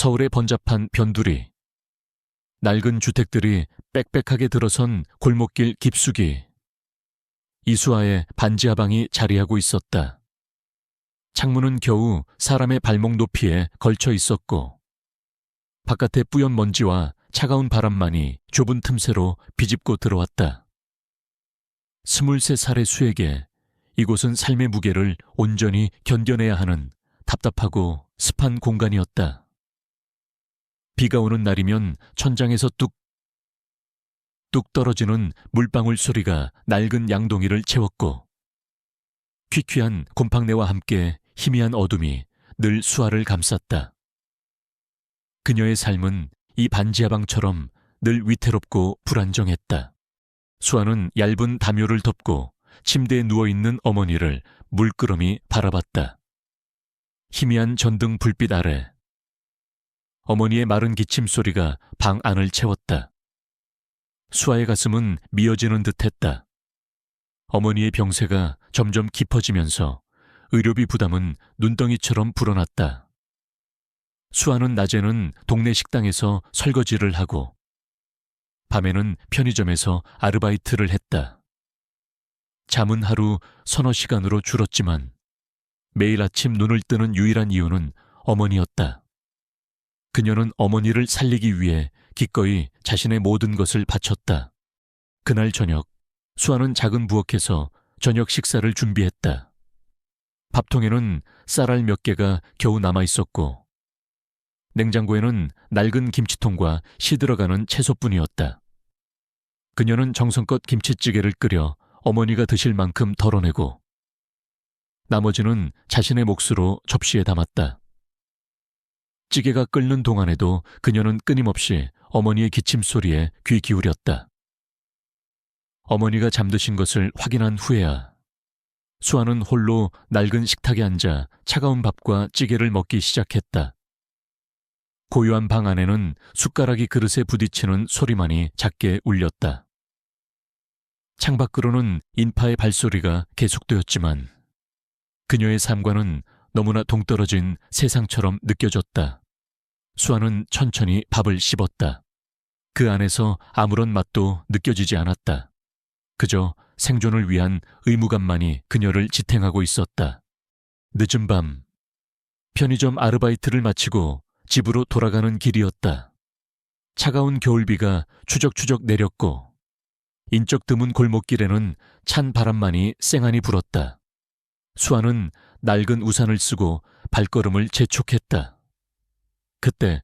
서울의 번잡한 변두리, 낡은 주택들이 빽빽하게 들어선 골목길 깊숙이, 이수아의 반지하방이 자리하고 있었다. 창문은 겨우 사람의 발목 높이에 걸쳐 있었고 바깥의 뿌연 먼지와 차가운 바람만이 좁은 틈새로 비집고 들어왔다. 23살의 수에게 이곳은 삶의 무게를 온전히 견뎌내야 하는 답답하고 습한 공간이었다. 비가 오는 날이면 천장에서 뚝뚝 떨어지는 물방울 소리가 낡은 양동이를 채웠고 퀴퀴한 곰팡내와 함께 희미한 어둠이 늘 수아를 감쌌다. 그녀의 삶은 이 반지하방처럼 늘 위태롭고 불안정했다. 수아는 얇은 담요를 덮고 침대에 누워있는 어머니를 물끄러미 바라봤다. 희미한 전등 불빛 아래 어머니의 마른 기침 소리가 방 안을 채웠다. 수아의 가슴은 미어지는 듯했다. 어머니의 병세가 점점 깊어지면서 의료비 부담은 눈덩이처럼 불어났다. 수아는 낮에는 동네 식당에서 설거지를 하고 밤에는 편의점에서 아르바이트를 했다. 잠은 하루 서너 시간으로 줄었지만 매일 아침 눈을 뜨는 유일한 이유는 어머니였다. 그녀는 어머니를 살리기 위해 기꺼이 자신의 모든 것을 바쳤다. 그날 저녁, 수아는 작은 부엌에서 저녁 식사를 준비했다. 밥통에는 쌀알 몇 개가 겨우 남아있었고 냉장고에는 낡은 김치통과 시들어가는 채소뿐이었다. 그녀는 정성껏 김치찌개를 끓여 어머니가 드실 만큼 덜어내고 나머지는 자신의 몫으로 접시에 담았다. 찌개가 끓는 동안에도 그녀는 끊임없이 어머니의 기침 소리에 귀 기울였다. 어머니가 잠드신 것을 확인한 후에야 수아는 홀로 낡은 식탁에 앉아 차가운 밥과 찌개를 먹기 시작했다. 고요한 방 안에는 숟가락이 그릇에 부딪히는 소리만이 작게 울렸다. 창밖으로는 인파의 발소리가 계속되었지만 그녀의 삶과는 너무나 동떨어진 세상처럼 느껴졌다. 수아는 천천히 밥을 씹었다. 그 안에서 아무런 맛도 느껴지지 않았다. 그저 생존을 위한 의무감만이 그녀를 지탱하고 있었다. 늦은 밤, 편의점 아르바이트를 마치고 집으로 돌아가는 길이었다. 차가운 겨울비가 추적추적 내렸고 인적 드문 골목길에는 찬 바람만이 쌩하니 불었다. 수아는 낡은 우산을 쓰고 발걸음을 재촉했다. 그때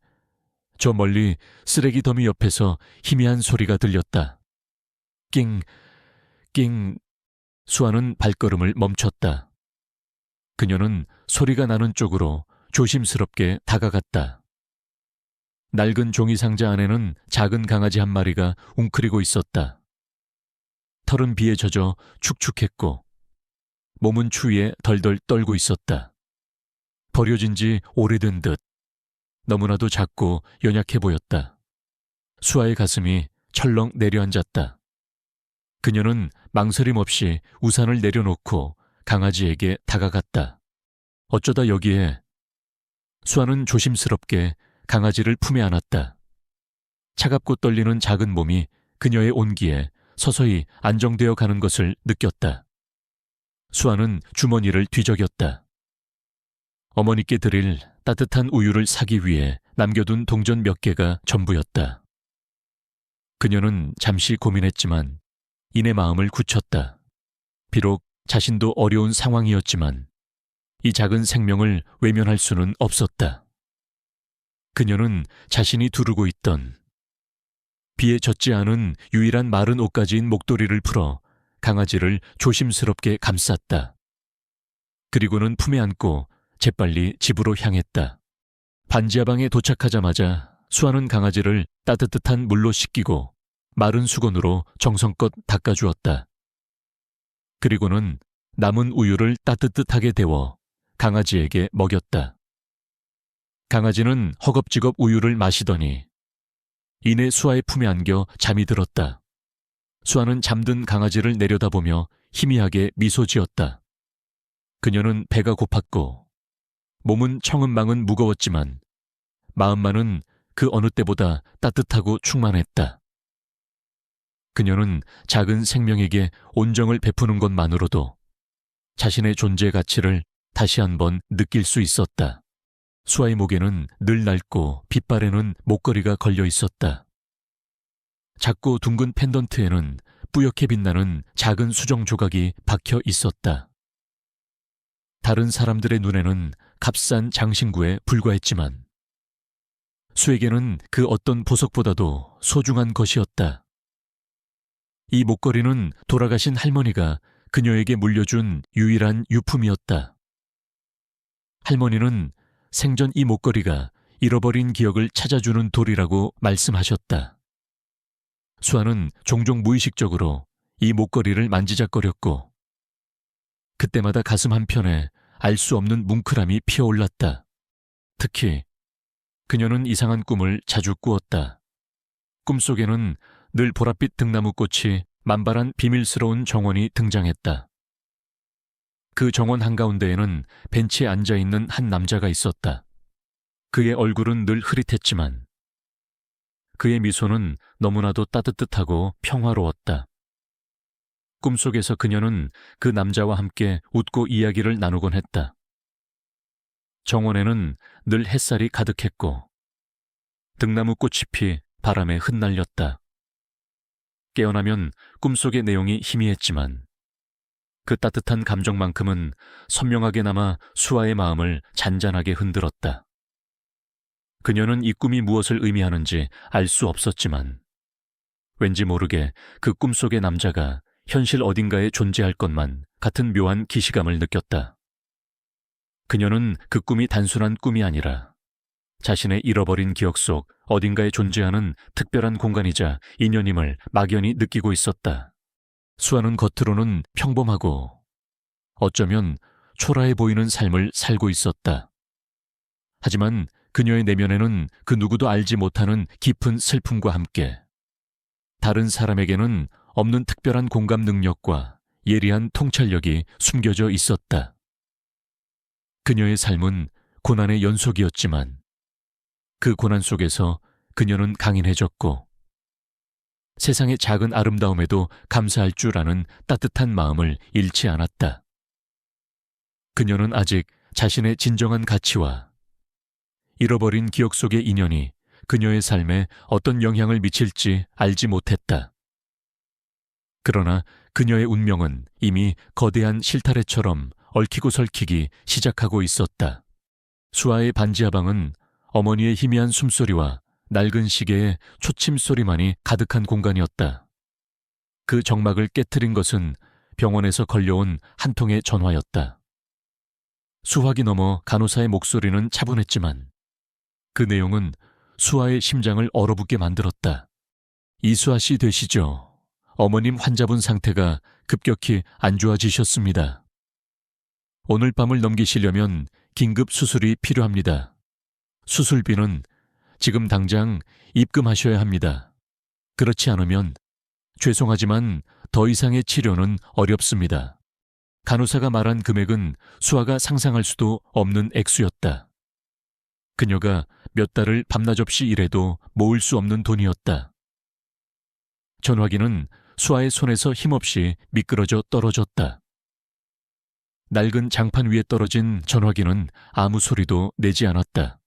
저 멀리 쓰레기 더미 옆에서 희미한 소리가 들렸다. 낑, 낑. 수아는 발걸음을 멈췄다. 그녀는 소리가 나는 쪽으로 조심스럽게 다가갔다. 낡은 종이 상자 안에는 작은 강아지 한 마리가 웅크리고 있었다. 털은 비에 젖어 축축했고 몸은 추위에 덜덜 떨고 있었다. 버려진 지 오래된 듯 너무나도 작고 연약해 보였다. 수아의 가슴이 철렁 내려앉았다. 그녀는 망설임 없이 우산을 내려놓고 강아지에게 다가갔다. 어쩌다 여기에 수아는 조심스럽게 강아지를 품에 안았다. 차갑고 떨리는 작은 몸이 그녀의 온기에 서서히 안정되어 가는 것을 느꼈다. 수아는 주머니를 뒤적였다. 어머니께 드릴 따뜻한 우유를 사기 위해 남겨둔 동전 몇 개가 전부였다. 그녀는 잠시 고민했지만 이내 마음을 굳혔다. 비록 자신도 어려운 상황이었지만 이 작은 생명을 외면할 수는 없었다. 그녀는 자신이 두르고 있던 비에 젖지 않은 유일한 마른 옷가지인 목도리를 풀어 강아지를 조심스럽게 감쌌다. 그리고는 품에 안고 재빨리 집으로 향했다. 반지하방에 도착하자마자 수아는 강아지를 따뜻한 물로 씻기고 마른 수건으로 정성껏 닦아주었다. 그리고는 남은 우유를 따뜻하게 데워 강아지에게 먹였다. 강아지는 허겁지겁 우유를 마시더니 이내 수아의 품에 안겨 잠이 들었다. 수아는 잠든 강아지를 내려다보며 희미하게 미소 지었다. 그녀는 배가 고팠고 몸은 청은망은 무거웠지만 마음만은 그 어느 때보다 따뜻하고 충만했다. 그녀는 작은 생명에게 온정을 베푸는 것만으로도 자신의 존재 가치를 다시 한번 느낄 수 있었다. 수아의 목에는 늘 낡고 빗발에는 목걸이가 걸려 있었다. 작고 둥근 펜던트에는 뿌옇게 빛나는 작은 수정 조각이 박혀 있었다. 다른 사람들의 눈에는 값싼 장신구에 불과했지만 수에게는 그 어떤 보석보다도 소중한 것이었다. 이 목걸이는 돌아가신 할머니가 그녀에게 물려준 유일한 유품이었다. 할머니는 생전 이 목걸이가 잃어버린 기억을 찾아주는 돌이라고 말씀하셨다. 수아는 종종 무의식적으로 이 목걸이를 만지작거렸고 그때마다 가슴 한편에 알 수 없는 뭉클함이 피어올랐다. 특히 그녀는 이상한 꿈을 자주 꾸었다. 꿈속에는 늘 보랏빛 등나무꽃이 만발한 비밀스러운 정원이 등장했다. 그 정원 한가운데에는 벤치에 앉아있는 한 남자가 있었다. 그의 얼굴은 늘 흐릿했지만 그의 미소는 너무나도 따뜻하고 평화로웠다. 꿈속에서 그녀는 그 남자와 함께 웃고 이야기를 나누곤 했다. 정원에는 늘 햇살이 가득했고 등나무 꽃잎이 바람에 흩날렸다. 깨어나면 꿈속의 내용이 희미했지만 그 따뜻한 감정만큼은 선명하게 남아 수아의 마음을 잔잔하게 흔들었다. 그녀는 이 꿈이 무엇을 의미하는지 알 수 없었지만 왠지 모르게 그 꿈속의 남자가 현실 어딘가에 존재할 것만 같은 묘한 기시감을 느꼈다. 그녀는 그 꿈이 단순한 꿈이 아니라 자신의 잃어버린 기억 속 어딘가에 존재하는 특별한 공간이자 인연임을 막연히 느끼고 있었다. 수아는 겉으로는 평범하고 어쩌면 초라해 보이는 삶을 살고 있었다. 하지만 그녀의 내면에는 그 누구도 알지 못하는 깊은 슬픔과 함께 다른 사람에게는 없는 특별한 공감 능력과 예리한 통찰력이 숨겨져 있었다. 그녀의 삶은 고난의 연속이었지만 그 고난 속에서 그녀는 강인해졌고 세상의 작은 아름다움에도 감사할 줄 아는 따뜻한 마음을 잃지 않았다. 그녀는 아직 자신의 진정한 가치와 잃어버린 기억 속의 인연이 그녀의 삶에 어떤 영향을 미칠지 알지 못했다. 그러나 그녀의 운명은 이미 거대한 실타래처럼 얽히고 설키기 시작하고 있었다. 수아의 반지하방은 어머니의 희미한 숨소리와 낡은 시계의 초침 소리만이 가득한 공간이었다. 그 정막을 깨트린 것은 병원에서 걸려온 한 통의 전화였다. 수화기 넘어 간호사의 목소리는 차분했지만 그 내용은 수아의 심장을 얼어붙게 만들었다. 이수아 씨 되시죠? 어머님 환자분 상태가 급격히 안 좋아지셨습니다. 오늘 밤을 넘기시려면 긴급 수술이 필요합니다. 수술비는 지금 당장 입금하셔야 합니다. 그렇지 않으면 죄송하지만 더 이상의 치료는 어렵습니다. 간호사가 말한 금액은 수아가 상상할 수도 없는 액수였다. 그녀가 몇 달을 밤낮 없이 일해도 모을 수 없는 돈이었다. 전화기는 수아의 손에서 힘없이 미끄러져 떨어졌다. 낡은 장판 위에 떨어진 전화기는 아무 소리도 내지 않았다.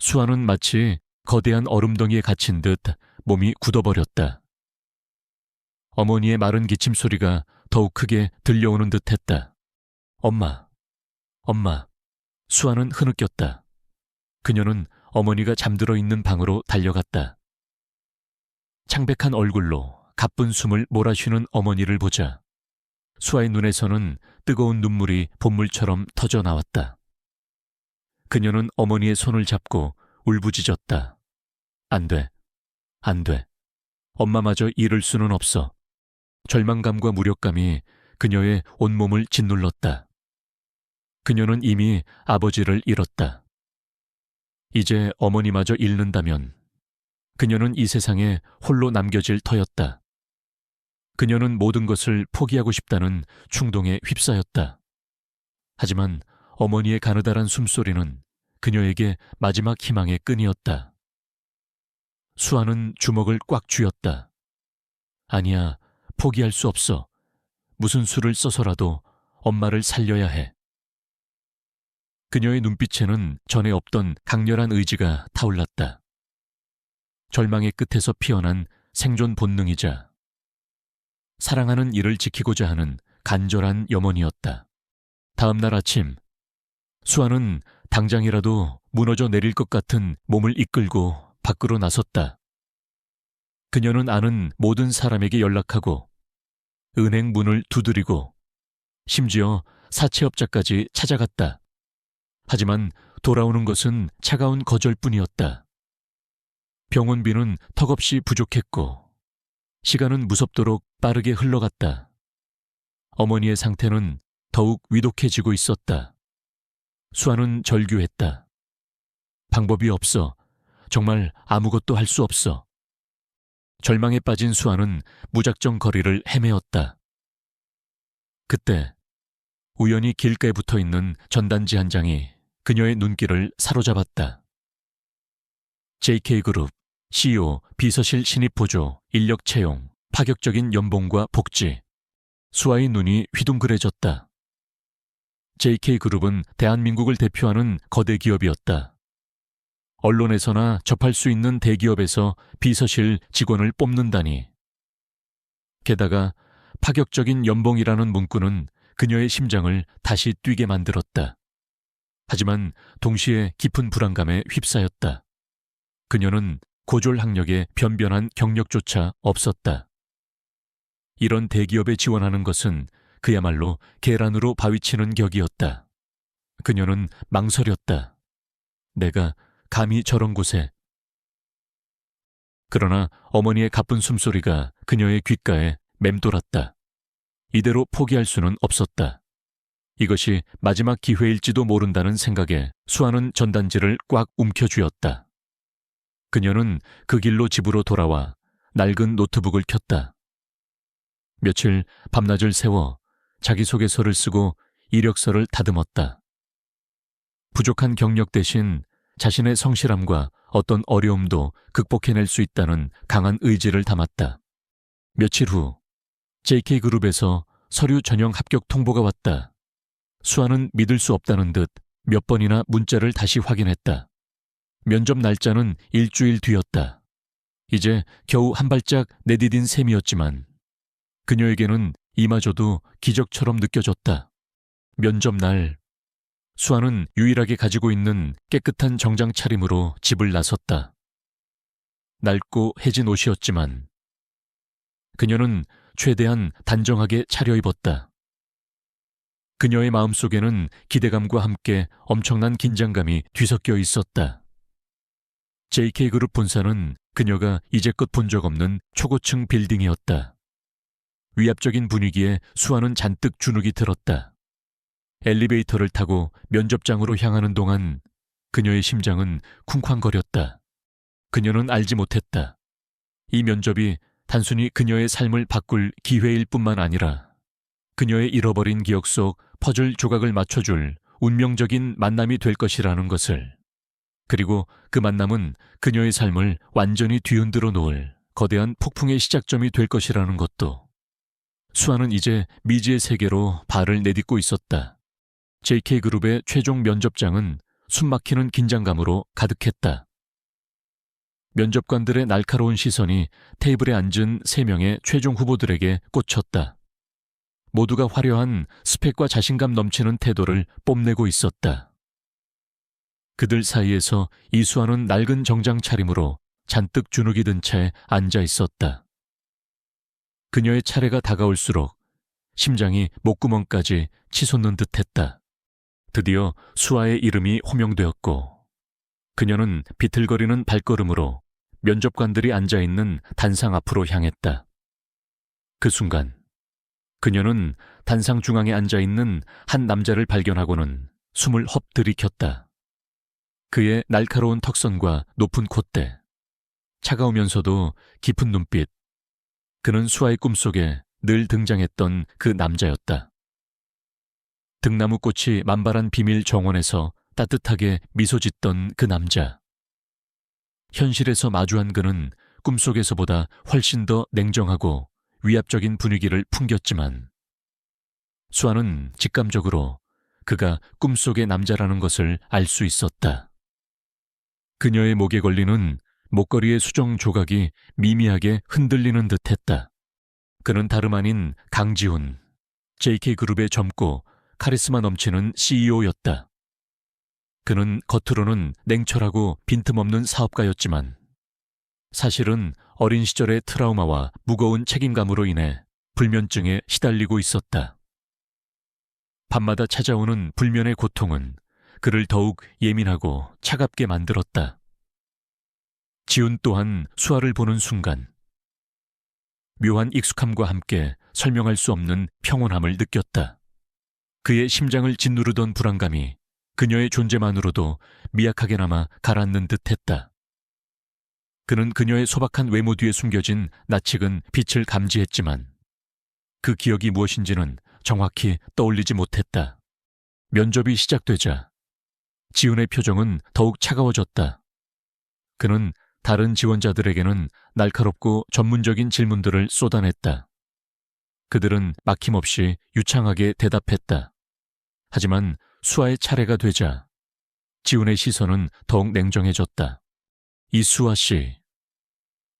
수아는 마치 거대한 얼음덩이에 갇힌 듯 몸이 굳어버렸다. 어머니의 마른 기침 소리가 더욱 크게 들려오는 듯했다. 엄마, 엄마. 수아는 흐느꼈다. 그녀는 어머니가 잠들어 있는 방으로 달려갔다. 창백한 얼굴로 가쁜 숨을 몰아쉬는 어머니를 보자 수아의 눈에서는 뜨거운 눈물이 봇물처럼 터져 나왔다. 그녀는 어머니의 손을 잡고 울부짖었다. 안 돼, 안 돼. 엄마마저 잃을 수는 없어. 절망감과 무력감이 그녀의 온몸을 짓눌렀다. 그녀는 이미 아버지를 잃었다. 이제 어머니마저 잃는다면 그녀는 이 세상에 홀로 남겨질 터였다. 그녀는 모든 것을 포기하고 싶다는 충동에 휩싸였다. 하지만 어머니의 가느다란 숨소리는 그녀에게 마지막 희망의 끈이었다. 수아는 주먹을 꽉 쥐었다. 아니야, 포기할 수 없어. 무슨 수를 써서라도 엄마를 살려야 해. 그녀의 눈빛에는 전에 없던 강렬한 의지가 타올랐다. 절망의 끝에서 피어난 생존 본능이자 사랑하는 이를 지키고자 하는 간절한 염원이었다. 다음 날 아침, 수아는 당장이라도 무너져 내릴 것 같은 몸을 이끌고 밖으로 나섰다. 그녀는 아는 모든 사람에게 연락하고 은행 문을 두드리고 심지어 사채업자까지 찾아갔다. 하지만 돌아오는 것은 차가운 거절뿐이었다. 병원비는 턱없이 부족했고 시간은 무섭도록 빠르게 흘러갔다. 어머니의 상태는 더욱 위독해지고 있었다. 수아는 절규했다. 방법이 없어. 정말 아무것도 할 수 없어. 절망에 빠진 수아는 무작정 거리를 헤매었다. 그때 우연히 길가에 붙어있는 전단지 한 장이 그녀의 눈길을 사로잡았다. JK그룹 CEO 비서실 신입 보조 인력 채용 파격적인 연봉과 복지. 수아의 눈이 휘둥그레졌다. JK그룹은 대한민국을 대표하는 거대 기업이었다. 언론에서나 접할 수 있는 대기업에서 비서실 직원을 뽑는다니. 게다가 파격적인 연봉이라는 문구는 그녀의 심장을 다시 뛰게 만들었다. 하지만 동시에 깊은 불안감에 휩싸였다. 그녀는 고졸 학력에 변변한 경력조차 없었다. 이런 대기업에 지원하는 것은 그야말로 계란으로 바위치는 격이었다. 그녀는 망설였다. 내가 감히 저런 곳에. 그러나 어머니의 가쁜 숨소리가 그녀의 귓가에 맴돌았다. 이대로 포기할 수는 없었다. 이것이 마지막 기회일지도 모른다는 생각에 수아는 전단지를 꽉 움켜쥐었다. 그녀는 그 길로 집으로 돌아와 낡은 노트북을 켰다. 며칠 밤낮을 새워 자기소개서를 쓰고 이력서를 다듬었다. 부족한 경력 대신 자신의 성실함과 어떤 어려움도 극복해낼 수 있다는 강한 의지를 담았다. 며칠 후 JK그룹에서 서류 전형 합격 통보가 왔다. 수아는 믿을 수 없다는 듯 몇 번이나 문자를 다시 확인했다. 면접 날짜는 일주일 뒤였다. 이제 겨우 한 발짝 내디딘 셈이었지만 그녀에게는 이마저도 기적처럼 느껴졌다. 면접 날 수아는 유일하게 가지고 있는 깨끗한 정장 차림으로 집을 나섰다. 낡고 해진 옷이었지만 그녀는 최대한 단정하게 차려입었다. 그녀의 마음속에는 기대감과 함께 엄청난 긴장감이 뒤섞여 있었다. JK그룹 본사는 그녀가 이제껏 본 적 없는 초고층 빌딩이었다. 위압적인 분위기에 수아는 잔뜩 주눅이 들었다. 엘리베이터를 타고 면접장으로 향하는 동안 그녀의 심장은 쿵쾅거렸다. 그녀는 알지 못했다. 이 면접이 단순히 그녀의 삶을 바꿀 기회일 뿐만 아니라 그녀의 잃어버린 기억 속 퍼즐 조각을 맞춰줄 운명적인 만남이 될 것이라는 것을. 그리고 그 만남은 그녀의 삶을 완전히 뒤흔들어 놓을 거대한 폭풍의 시작점이 될 것이라는 것도. 수아는 이제 미지의 세계로 발을 내딛고 있었다. JK그룹의 최종 면접장은 숨막히는 긴장감으로 가득했다. 면접관들의 날카로운 시선이 테이블에 앉은 3명의 최종 후보들에게 꽂혔다. 모두가 화려한 스펙과 자신감 넘치는 태도를 뽐내고 있었다. 그들 사이에서 이수아는 낡은 정장 차림으로 잔뜩 주눅이 든 채 앉아 있었다. 그녀의 차례가 다가올수록 심장이 목구멍까지 치솟는 듯했다. 드디어 수아의 이름이 호명되었고 그녀는 비틀거리는 발걸음으로 면접관들이 앉아있는 단상 앞으로 향했다. 그 순간 그녀는 단상 중앙에 앉아있는 한 남자를 발견하고는 숨을 헙 들이켰다. 그의 날카로운 턱선과 높은 콧대, 차가우면서도 깊은 눈빛. 그는 수아의 꿈속에 늘 등장했던 그 남자였다. 등나무꽃이 만발한 비밀 정원에서 따뜻하게 미소 짓던 그 남자. 현실에서 마주한 그는 꿈속에서보다 훨씬 더 냉정하고 위압적인 분위기를 풍겼지만 수아는 직감적으로 그가 꿈속의 남자라는 것을 알 수 있었다. 그녀의 목에 걸리는 목걸이의 수정 조각이 미미하게 흔들리는 듯했다. 그는 다름 아닌 강지훈, JK그룹의 젊고 카리스마 넘치는 CEO였다. 그는 겉으로는 냉철하고 빈틈없는 사업가였지만 사실은 어린 시절의 트라우마와 무거운 책임감으로 인해 불면증에 시달리고 있었다. 밤마다 찾아오는 불면의 고통은 그를 더욱 예민하고 차갑게 만들었다. 지훈 또한 수아를 보는 순간 묘한 익숙함과 함께 설명할 수 없는 평온함을 느꼈다. 그의 심장을 짓누르던 불안감이 그녀의 존재만으로도 미약하게나마 가라앉는 듯했다. 그는 그녀의 소박한 외모 뒤에 숨겨진 낯익은 빛을 감지했지만 그 기억이 무엇인지는 정확히 떠올리지 못했다. 면접이 시작되자 지훈의 표정은 더욱 차가워졌다. 그는 다른 지원자들에게는 날카롭고 전문적인 질문들을 쏟아냈다. 그들은 막힘없이 유창하게 대답했다. 하지만 수아의 차례가 되자 지훈의 시선은 더욱 냉정해졌다. 이수아 씨,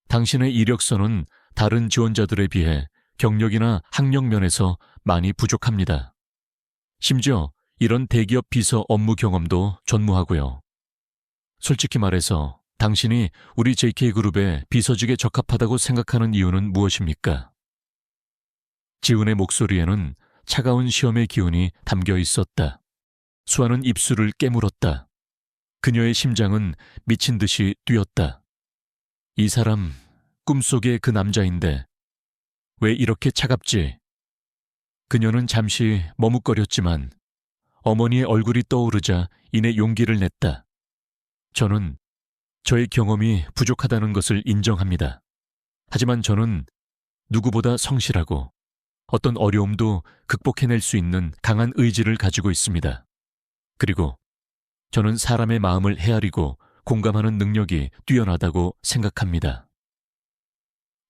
당신의 이력서는 다른 지원자들에 비해 경력이나 학력 면에서 많이 부족합니다. 심지어 이런 대기업 비서 업무 경험도 전무하고요. 솔직히 말해서 당신이 우리 JK그룹의 비서직에 적합하다고 생각하는 이유는 무엇입니까? 지훈의 목소리에는 차가운 시험의 기운이 담겨 있었다. 수아는 입술을 깨물었다. 그녀의 심장은 미친 듯이 뛰었다. 이 사람, 꿈속의 그 남자인데 왜 이렇게 차갑지? 그녀는 잠시 머뭇거렸지만 어머니의 얼굴이 떠오르자 이내 용기를 냈다. 저는 저의 경험이 부족하다는 것을 인정합니다. 하지만 저는 누구보다 성실하고 어떤 어려움도 극복해낼 수 있는 강한 의지를 가지고 있습니다. 그리고 저는 사람의 마음을 헤아리고 공감하는 능력이 뛰어나다고 생각합니다.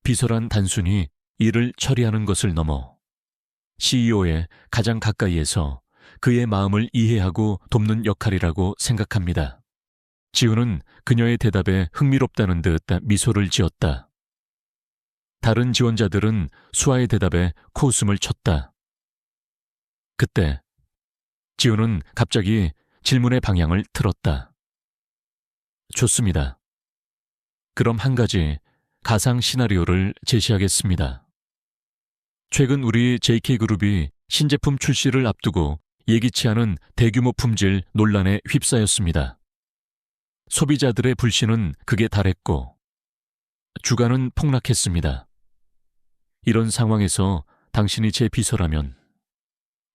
비서란 단순히 일을 처리하는 것을 넘어 CEO의 가장 가까이에서 그의 마음을 이해하고 돕는 역할이라고 생각합니다. 지훈은 그녀의 대답에 흥미롭다는 듯 미소를 지었다. 다른 지원자들은 수아의 대답에 코웃음을 쳤다. 그때 지훈은 갑자기 질문의 방향을 틀었다. 좋습니다. 그럼 한 가지 가상 시나리오를 제시하겠습니다. 최근 우리 JK그룹이 신제품 출시를 앞두고 예기치 않은 대규모 품질 논란에 휩싸였습니다. 소비자들의 불신은 극에 달했고 주가는 폭락했습니다. 이런 상황에서 당신이 제 비서라면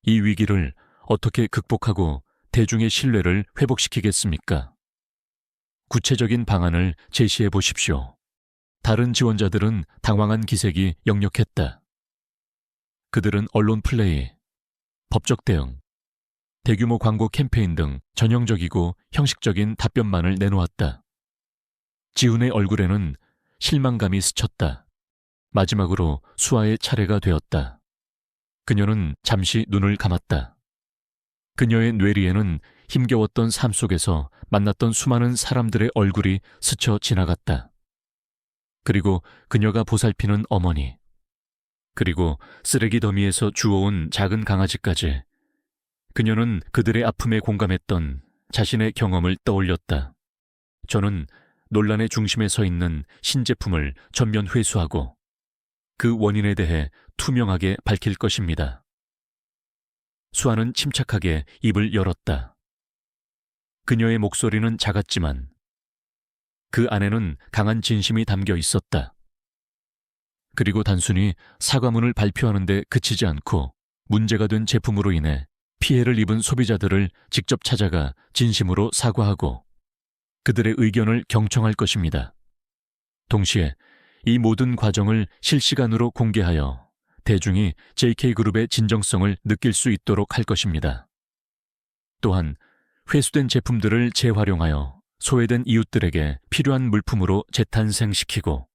이 위기를 어떻게 극복하고 대중의 신뢰를 회복시키겠습니까? 구체적인 방안을 제시해 보십시오. 다른 지원자들은 당황한 기색이 역력했다. 그들은 언론 플레이, 법적 대응, 대규모 광고 캠페인 등 전형적이고 형식적인 답변만을 내놓았다. 지훈의 얼굴에는 실망감이 스쳤다. 마지막으로 수아의 차례가 되었다. 그녀는 잠시 눈을 감았다. 그녀의 뇌리에는 힘겨웠던 삶 속에서 만났던 수많은 사람들의 얼굴이 스쳐 지나갔다. 그리고 그녀가 보살피는 어머니, 그리고 쓰레기 더미에서 주워온 작은 강아지까지 그녀는 그들의 아픔에 공감했던 자신의 경험을 떠올렸다. 저는 논란의 중심에 서 있는 신제품을 전면 회수하고 그 원인에 대해 투명하게 밝힐 것입니다. 수아는 침착하게 입을 열었다. 그녀의 목소리는 작았지만 그 안에는 강한 진심이 담겨 있었다. 그리고 단순히 사과문을 발표하는 데 그치지 않고 문제가 된 제품으로 인해 피해를 입은 소비자들을 직접 찾아가 진심으로 사과하고 그들의 의견을 경청할 것입니다. 동시에 이 모든 과정을 실시간으로 공개하여 대중이 JK그룹의 진정성을 느낄 수 있도록 할 것입니다. 또한 회수된 제품들을 재활용하여 소외된 이웃들에게 필요한 물품으로 재탄생시키고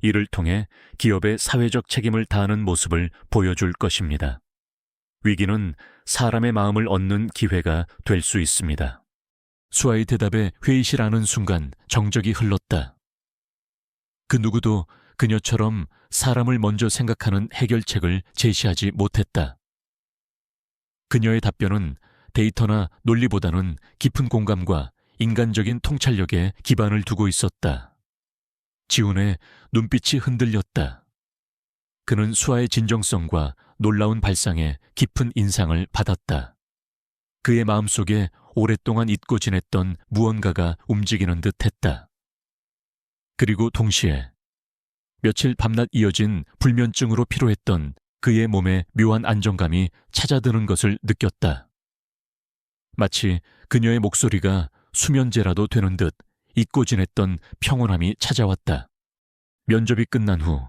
이를 통해 기업의 사회적 책임을 다하는 모습을 보여줄 것입니다. 위기는 사람의 마음을 얻는 기회가 될 수 있습니다. 수아의 대답에 회의실 안은 순간 정적이 흘렀다. 그 누구도 그녀처럼 사람을 먼저 생각하는 해결책을 제시하지 못했다. 그녀의 답변은 데이터나 논리보다는 깊은 공감과 인간적인 통찰력에 기반을 두고 있었다. 지훈의 눈빛이 흔들렸다. 그는 수아의 진정성과 놀라운 발상에 깊은 인상을 받았다. 그의 마음속에 오랫동안 잊고 지냈던 무언가가 움직이는 듯 했다. 그리고 동시에 며칠 밤낮 이어진 불면증으로 피로했던 그의 몸에 묘한 안정감이 찾아드는 것을 느꼈다. 마치 그녀의 목소리가 수면제라도 되는 듯 잊고 지냈던 평온함이 찾아왔다. 면접이 끝난 후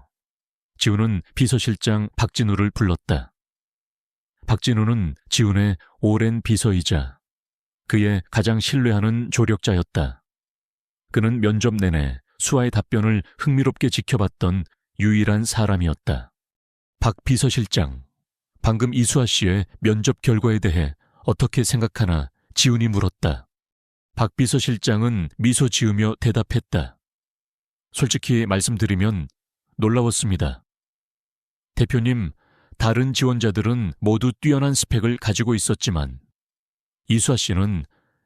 지훈은 비서실장 박진우를 불렀다. 박진우는 지훈의 오랜 비서이자 그의 가장 신뢰하는 조력자였다. 그는 면접 내내 수아의 답변을 흥미롭게 지켜봤던 유일한 사람이었다. 박 비서실장, 방금 이수아 씨의 면접 결과에 대해 어떻게 생각하나 지훈이 물었다. 박 비서실장은 미소 지으며 대답했다. 솔직히 말씀드리면 놀라웠습니다. 대표님, 다른 지원자들은 모두 뛰어난 스펙을 가지고 있었지만 이수아 씨는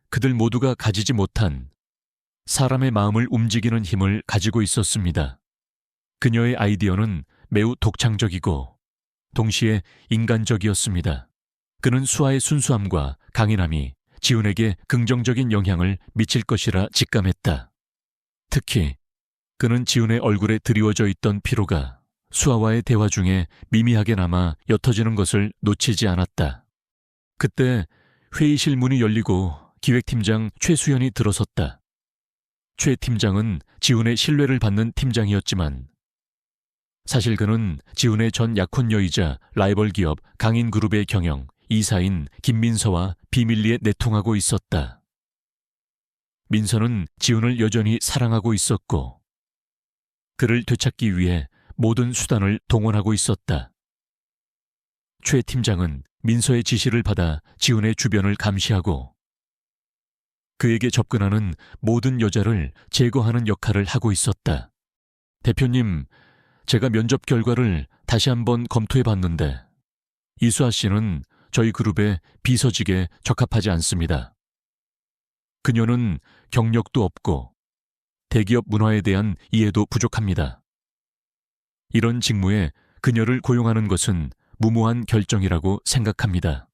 그들 모두가 가지지 못한 사람의 마음을 움직이는 힘을 가지고 있었습니다. 그녀의 아이디어는 매우 독창적이고 동시에 인간적이었습니다. 그는 수아의 순수함과 강인함이 지훈에게 긍정적인 영향을 미칠 것이라 직감했다. 특히 그는 지훈의 얼굴에 드리워져 있던 피로가 수아와의 대화 중에 미미하게 남아 옅어지는 것을 놓치지 않았다. 그때 회의실 문이 열리고 기획팀장 최수연이 들어섰다. 최 팀장은 지훈의 신뢰를 받는 팀장이었지만 사실 그는 지훈의 전 약혼녀이자 라이벌 기업 강인그룹의 경영 이사인 김민서와 비밀리에 내통하고 있었다. 민서는 지훈을 여전히 사랑하고 있었고 그를 되찾기 위해 모든 수단을 동원하고 있었다. 최 팀장은 민서의 지시를 받아 지훈의 주변을 감시하고 그에게 접근하는 모든 여자를 제거하는 역할을 하고 있었다. 대표님, 제가 면접 결과를 다시 한번 검토해 봤는데 이수아 씨는 저희 그룹의 비서직에 적합하지 않습니다. 그녀는 경력도 없고 대기업 문화에 대한 이해도 부족합니다. 이런 직무에 그녀를 고용하는 것은 무모한 결정이라고 생각합니다.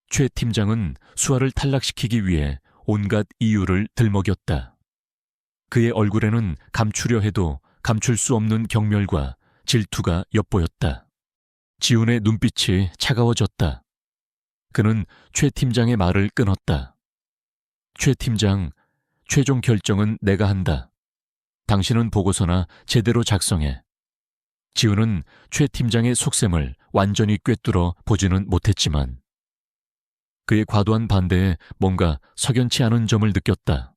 최 팀장은 수아를 탈락시키기 위해 온갖 이유를 들먹였다. 그의 얼굴에는 감추려 해도 감출 수 없는 경멸과 질투가 엿보였다. 지훈의 눈빛이 차가워졌다. 그는 최 팀장의 말을 끊었다. 최 팀장, 최종 결정은 내가 한다. 당신은 보고서나 제대로 작성해. 지훈은 최 팀장의 속셈을 완전히 꿰뚫어 보지는 못했지만 그의 과도한 반대에 뭔가 석연치 않은 점을 느꼈다.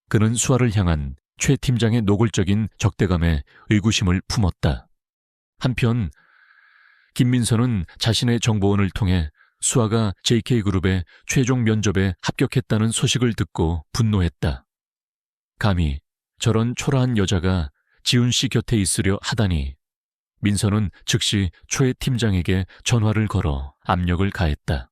그는 수아를 향한 최 팀장의 노골적인 적대감에 의구심을 품었다. 한편 김민서는 자신의 정보원을 통해 수아가 JK그룹의 최종 면접에 합격했다는 소식을 듣고 분노했다. 감히 저런 초라한 여자가 지훈 씨 곁에 있으려 하다니. 민서는 즉시 최 팀장에게 전화를 걸어 압력을 가했다.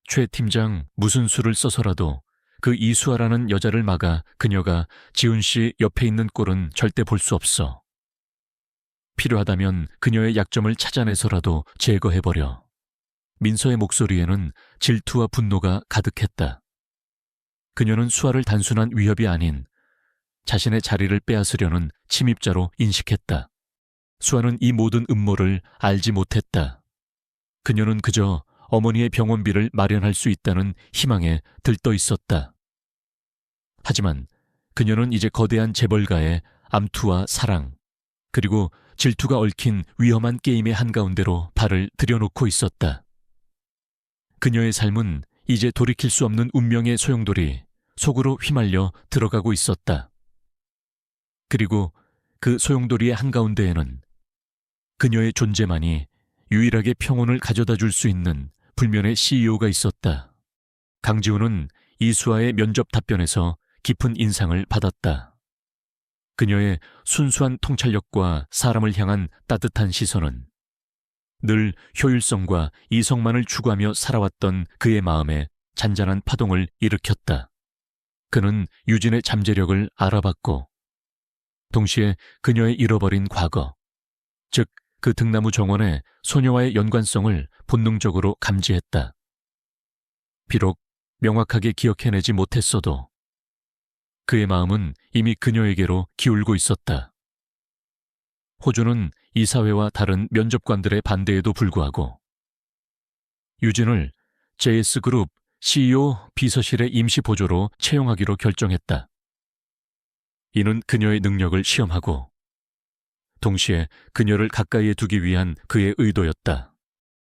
최 팀장, 무슨 수를 써서라도 그 이수아라는 여자를 막아 그녀가 지훈 씨 옆에 있는 꼴은 절대 볼 수 없어. 필요하다면 그녀의 약점을 찾아내서라도 제거해버려. 민서의 목소리에는 질투와 분노가 가득했다. 그녀는 수아를 단순한 위협이 아닌 자신의 자리를 빼앗으려는 침입자로 인식했다. 수아는 이 모든 음모를 알지 못했다. 그녀는 그저 어머니의 병원비를 마련할 수 있다는 희망에 들떠 있었다. 하지만 그녀는 이제 거대한 재벌가의 암투와 사랑, 그리고 질투가 얽힌 위험한 게임의 한가운데로 발을 들여놓고 있었다. 그녀의 삶은 이제 돌이킬 수 없는 운명의 소용돌이 속으로 휘말려 들어가고 있었다. 그리고 그 소용돌이의 한가운데에는 그녀의 존재만이 유일하게 평온을 가져다 줄 수 있는 불면의 CEO가 있었다. 강지훈은 이수아의 면접 답변에서 깊은 인상을 받았다. 그녀의 순수한 통찰력과 사람을 향한 따뜻한 시선은 늘 효율성과 이성만을 추구하며 살아왔던 그의 마음에 잔잔한 파동을 일으켰다. 그는 유진의 잠재력을 알아봤고 동시에 그녀의 잃어버린 과거, 즉 그 등나무 정원의 소녀와의 연관성을 본능적으로 감지했다. 비록 명확하게 기억해내지 못했어도 그의 마음은 이미 그녀에게로 기울고 있었다. 호주는 이사회와 다른 면접관들의 반대에도 불구하고 유진을 JS그룹 CEO 비서실의 임시 보조로 채용하기로 결정했다. 이는 그녀의 능력을 시험하고 동시에 그녀를 가까이에 두기 위한 그의 의도였다.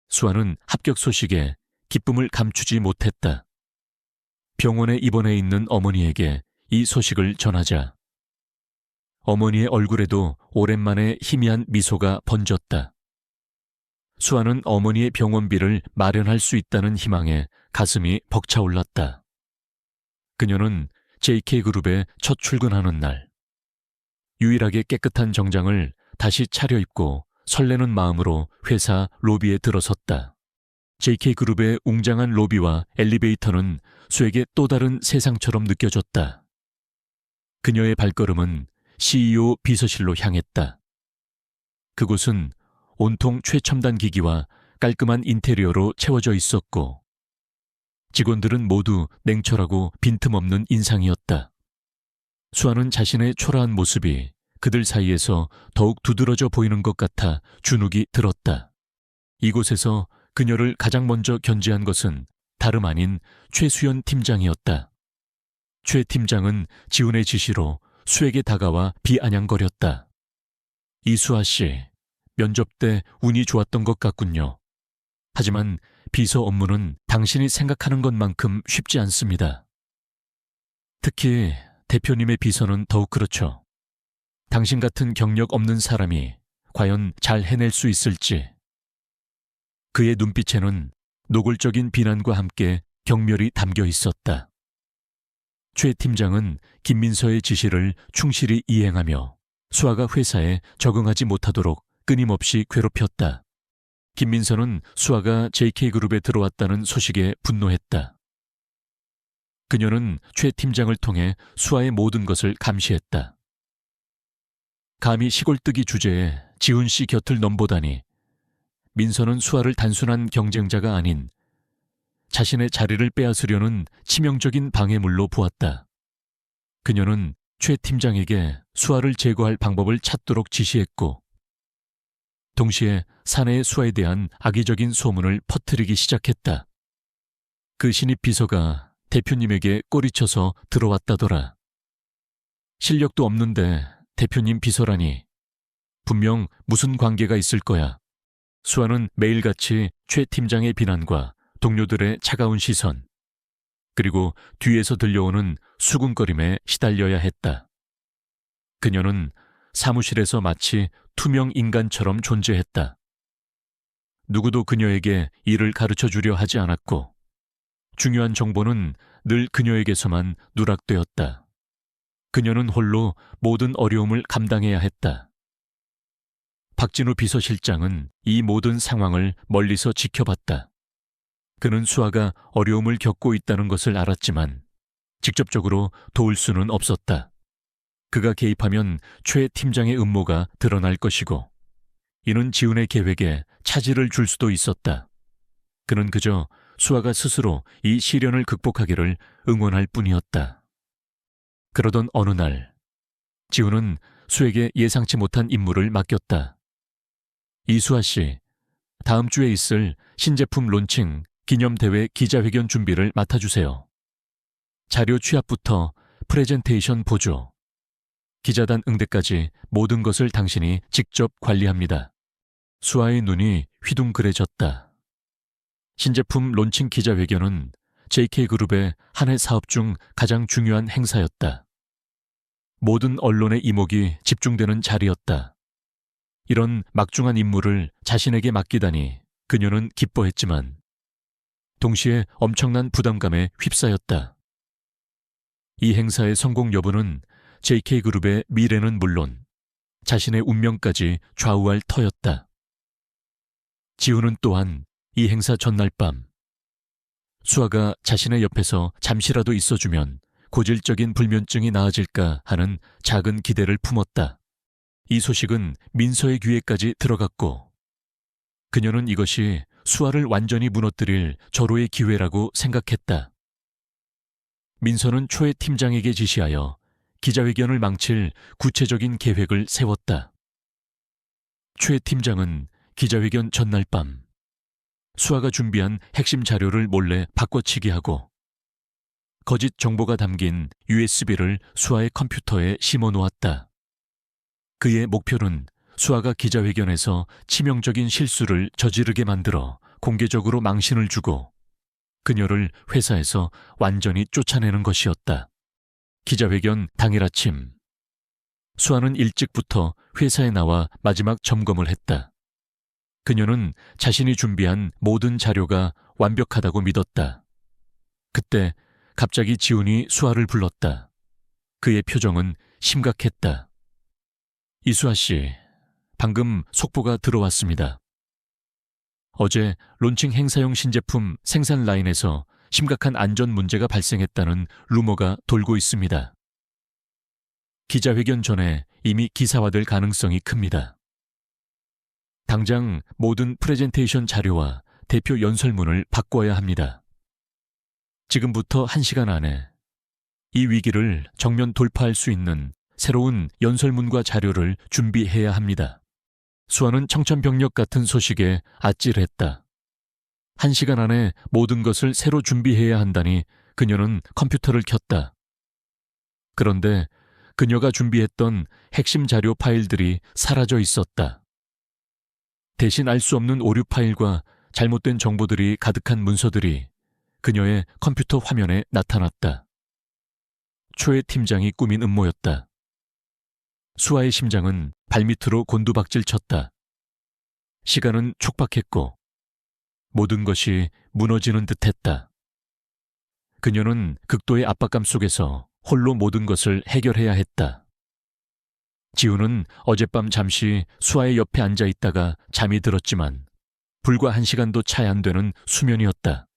수아는 합격 소식에 기쁨을 감추지 못했다. 병원에 입원해 있는 어머니에게 이 소식을 전하자 어머니의 얼굴에도 오랜만에 희미한 미소가 번졌다. 수아는 어머니의 병원비를 마련할 수 있다는 희망에 가슴이 벅차올랐다. 그녀는 JK그룹에 첫 출근하는 날, 유일하게 깨끗한 정장을 다시 차려입고 설레는 마음으로 회사 로비에 들어섰다. JK그룹의 웅장한 로비와 엘리베이터는 수에게 또 다른 세상처럼 느껴졌다. 그녀의 발걸음은 CEO 비서실로 향했다. 그곳은 온통 최첨단 기기와 깔끔한 인테리어로 채워져 있었고 직원들은 모두 냉철하고 빈틈없는 인상이었다. 수아는 자신의 초라한 모습이 그들 사이에서 더욱 두드러져 보이는 것 같아 주눅이 들었다. 이곳에서 그녀를 가장 먼저 견제한 것은 다름 아닌 최수연 팀장이었다. 최 팀장은 지훈의 지시로 수에게 다가와 비아냥거렸다. 이수아 씨, 면접 때 운이 좋았던 것 같군요. 하지만 비서 업무는 당신이 생각하는 것만큼 쉽지 않습니다. 특히 대표님의 비서는 더욱 그렇죠. 당신 같은 경력 없는 사람이 과연 잘 해낼 수 있을지. 그의 눈빛에는 노골적인 비난과 함께 경멸이 담겨 있었다. 최 팀장은 김민서의 지시를 충실히 이행하며 수아가 회사에 적응하지 못하도록 끊임없이 괴롭혔다. 김민서는 수아가 JK그룹에 들어왔다는 소식에 분노했다. 그녀는 최 팀장을 통해 수아의 모든 것을 감시했다. 감히 시골뜨기 주제에 지훈 씨 곁을 넘보다니 민서는 수아를 단순한 경쟁자가 아닌 자신의 자리를 빼앗으려는 치명적인 방해물로 보았다. 그녀는 최 팀장에게 수아를 제거할 방법을 찾도록 지시했고 동시에 사내의 수아에 대한 악의적인 소문을 퍼뜨리기 시작했다. 그 신입 비서가 대표님에게 꼬리쳐서 들어왔다더라. 실력도 없는데 대표님 비서라니. 분명 무슨 관계가 있을 거야. 수아는 매일같이 최 팀장의 비난과 동료들의 차가운 시선, 그리고 뒤에서 들려오는 수군거림에 시달려야 했다. 그녀는 사무실에서 마치 투명 인간처럼 존재했다. 누구도 그녀에게 일을 가르쳐 주려 하지 않았고 중요한 정보는 늘 그녀에게서만 누락되었다. 그녀는 홀로 모든 어려움을 감당해야 했다. 박진우 비서실장은 이 모든 상황을 멀리서 지켜봤다. 그는 수아가 어려움을 겪고 있다는 것을 알았지만 직접적으로 도울 수는 없었다. 그가 개입하면 최 팀장의 음모가 드러날 것이고 이는 지훈의 계획에 차질을 줄 수도 있었다. 그는 그저 수아가 스스로 이 시련을 극복하기를 응원할 뿐이었다. 그러던 어느 날 지훈은 수에게 예상치 못한 임무를 맡겼다. 이수아 씨, 다음 주에 있을 신제품 론칭 기념대회 기자회견 준비를 맡아주세요. 자료 취합부터 프레젠테이션 보조, 기자단 응대까지 모든 것을 당신이 직접 관리합니다. 수아의 눈이 휘둥그레졌다. 신제품 론칭 기자회견은 JK그룹의 한 해 사업 중 가장 중요한 행사였다. 모든 언론의 이목이 집중되는 자리였다. 이런 막중한 임무를 자신에게 맡기다니 그녀는 기뻐했지만 동시에 엄청난 부담감에 휩싸였다. 이 행사의 성공 여부는 JK그룹의 미래는 물론 자신의 운명까지 좌우할 터였다. 지우는 또한 이 행사 전날 밤 수아가 자신의 옆에서 잠시라도 있어주면 고질적인 불면증이 나아질까 하는 작은 기대를 품었다. 이 소식은 민서의 귀에까지 들어갔고 그녀는 이것이 수아를 완전히 무너뜨릴 절호의 기회라고 생각했다. 민서는 초에 팀장에게 지시하여 기자회견을 망칠 구체적인 계획을 세웠다. 최 팀장은 기자회견 전날 밤 수아가 준비한 핵심 자료를 몰래 바꿔치기 하고 거짓 정보가 담긴 USB를 수아의 컴퓨터에 심어 놓았다. 그의 목표는 수아가 기자회견에서 치명적인 실수를 저지르게 만들어 공개적으로 망신을 주고 그녀를 회사에서 완전히 쫓아내는 것이었다. 기자회견 당일 아침 수아는 일찍부터 회사에 나와 마지막 점검을 했다. 그녀는 자신이 준비한 모든 자료가 완벽하다고 믿었다. 그때 갑자기 지훈이 수아를 불렀다. 그의 표정은 심각했다. 이수아 씨, 방금 속보가 들어왔습니다. 어제 론칭 행사용 신제품 생산 라인에서 심각한 안전 문제가 발생했다는 루머가 돌고 있습니다. 기자회견 전에 이미 기사화될 가능성이 큽니다. 당장 모든 프레젠테이션 자료와 대표 연설문을 바꿔야 합니다. 지금부터 1시간 안에 이 위기를 정면 돌파할 수 있는 새로운 연설문과 자료를 준비해야 합니다. 수아는 청천벽력 같은 소식에 아찔했다. 1시간 안에 모든 것을 새로 준비해야 한다니 그녀는 컴퓨터를 켰다. 그런데 그녀가 준비했던 핵심 자료 파일들이 사라져 있었다. 대신 알 수 없는 오류 파일과 잘못된 정보들이 가득한 문서들이 그녀의 컴퓨터 화면에 나타났다. 초의 팀장이 꾸민 음모였다. 수아의 심장은 발밑으로 곤두박질 쳤다. 시간은 촉박했고 모든 것이 무너지는 듯했다. 그녀는 극도의 압박감 속에서 홀로 모든 것을 해결해야 했다. 지우는 어젯밤 잠시 수아의 옆에 앉아 있다가 잠이 들었지만 불과 1시간도 차이 안 되는 수면이었다.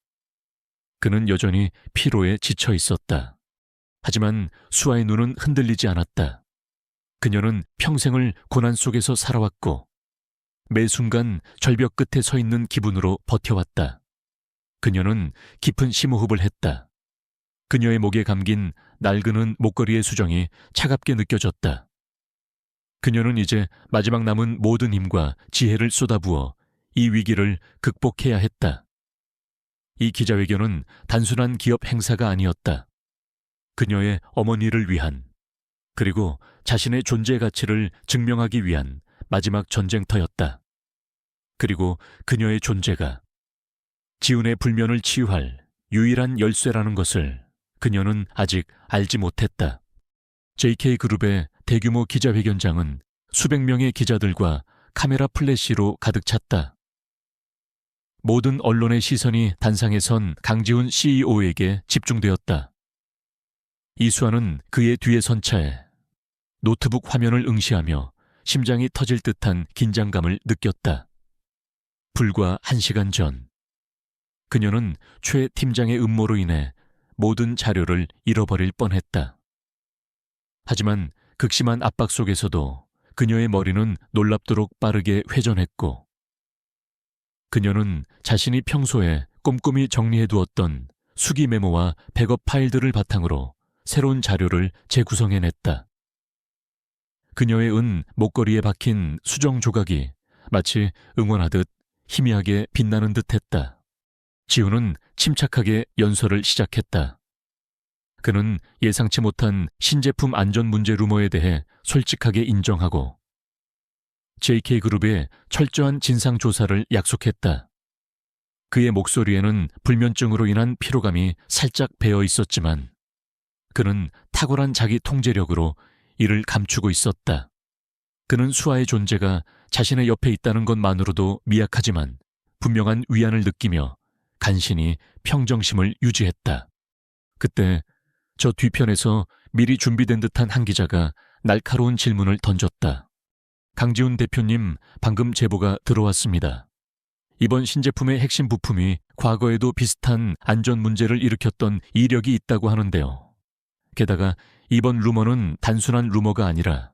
그는 여전히 피로에 지쳐 있었다. 하지만 수아의 눈은 흔들리지 않았다. 그녀는 평생을 고난 속에서 살아왔고 매 순간 절벽 끝에 서 있는 기분으로 버텨왔다. 그녀는 깊은 심호흡을 했다. 그녀의 목에 감긴 낡은 목걸이의 수정이 차갑게 느껴졌다. 그녀는 이제 마지막 남은 모든 힘과 지혜를 쏟아부어 이 위기를 극복해야 했다. 이 기자회견은 단순한 기업 행사가 아니었다. 그녀의 어머니를 위한 그리고 자신의 존재 가치를 증명하기 위한 마지막 전쟁터였다. 그리고 그녀의 존재가 지훈의 불면을 치유할 유일한 열쇠라는 것을 그녀는 아직 알지 못했다. JK그룹의 대규모 기자회견장은 수백 명의 기자들과 카메라 플래시로 가득 찼다. 모든 언론의 시선이 단상에 선 강지훈 CEO에게 집중되었다. 이수아는 그의 뒤에 선 차에 노트북 화면을 응시하며 심장이 터질 듯한 긴장감을 느꼈다. 불과 1시간 전, 그녀는 최 팀장의 음모로 인해 모든 자료를 잃어버릴 뻔했다. 하지만 극심한 압박 속에서도 그녀의 머리는 놀랍도록 빠르게 회전했고 그녀는 자신이 평소에 꼼꼼히 정리해두었던 수기 메모와 백업 파일들을 바탕으로 새로운 자료를 재구성해냈다. 그녀의 은 목걸이에 박힌 수정 조각이 마치 응원하듯 희미하게 빛나는 듯했다. 지훈은 침착하게 연설을 시작했다. 그는 예상치 못한 신제품 안전 문제 루머에 대해 솔직하게 인정하고 JK그룹의 철저한 진상조사를 약속했다. 그의 목소리에는 불면증으로 인한 피로감이 살짝 배어 있었지만 그는 탁월한 자기 통제력으로 이를 감추고 있었다. 그는 수아의 존재가 자신의 옆에 있다는 것만으로도 미약하지만 분명한 위안을 느끼며 간신히 평정심을 유지했다. 그때 저 뒤편에서 미리 준비된 듯한 한 기자가 날카로운 질문을 던졌다. 강지훈 대표님, 방금 제보가 들어왔습니다. 이번 신제품의 핵심 부품이 과거에도 비슷한 안전 문제를 일으켰던 이력이 있다고 하는데요. 게다가 이번 루머는 단순한 루머가 아니라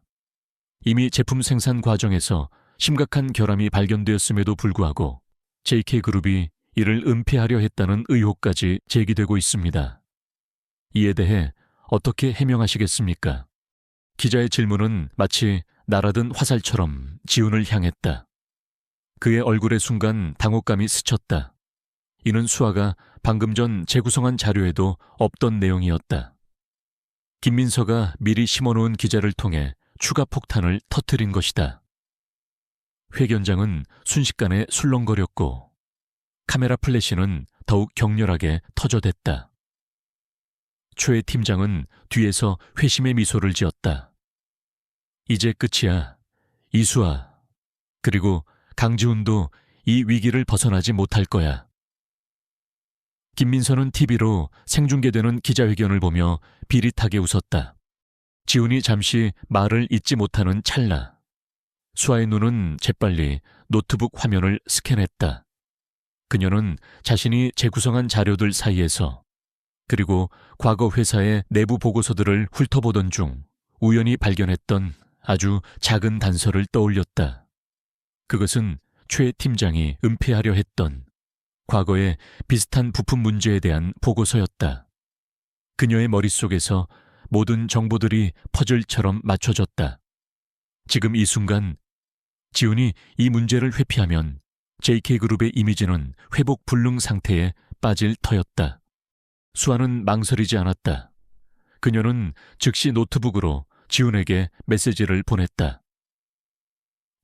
이미 제품 생산 과정에서 심각한 결함이 발견되었음에도 불구하고 JK그룹이 이를 은폐하려 했다는 의혹까지 제기되고 있습니다. 이에 대해 어떻게 해명하시겠습니까? 기자의 질문은 마치 날아든 화살처럼 지훈을 향했다. 그의 얼굴에 순간 당혹감이 스쳤다. 이는 수아가 방금 전 재구성한 자료에도 없던 내용이었다. 김민서가 미리 심어놓은 기자를 통해 추가 폭탄을 터뜨린 것이다. 회견장은 순식간에 술렁거렸고 카메라 플래시는 더욱 격렬하게 터져댔다. 최 팀장은 뒤에서 회심의 미소를 지었다. 이제 끝이야. 이수아, 그리고 강지훈도 이 위기를 벗어나지 못할 거야. 김민서는 TV로 생중계되는 기자회견을 보며 비릿하게 웃었다. 지훈이 잠시 말을 잇지 못하는 찰나, 수아의 눈은 재빨리 노트북 화면을 스캔했다. 그녀는 자신이 재구성한 자료들 사이에서 그리고 과거 회사의 내부 보고서들을 훑어보던 중 우연히 발견했던 아주 작은 단서를 떠올렸다. 그것은 최 팀장이 은폐하려 했던 과거의 비슷한 부품 문제에 대한 보고서였다. 그녀의 머릿속에서 모든 정보들이 퍼즐처럼 맞춰졌다. 지금 이 순간 지훈이 이 문제를 회피하면 JK그룹의 이미지는 회복 불능 상태에 빠질 터였다. 수아는 망설이지 않았다. 그녀는 즉시 노트북으로 지훈에게 메시지를 보냈다.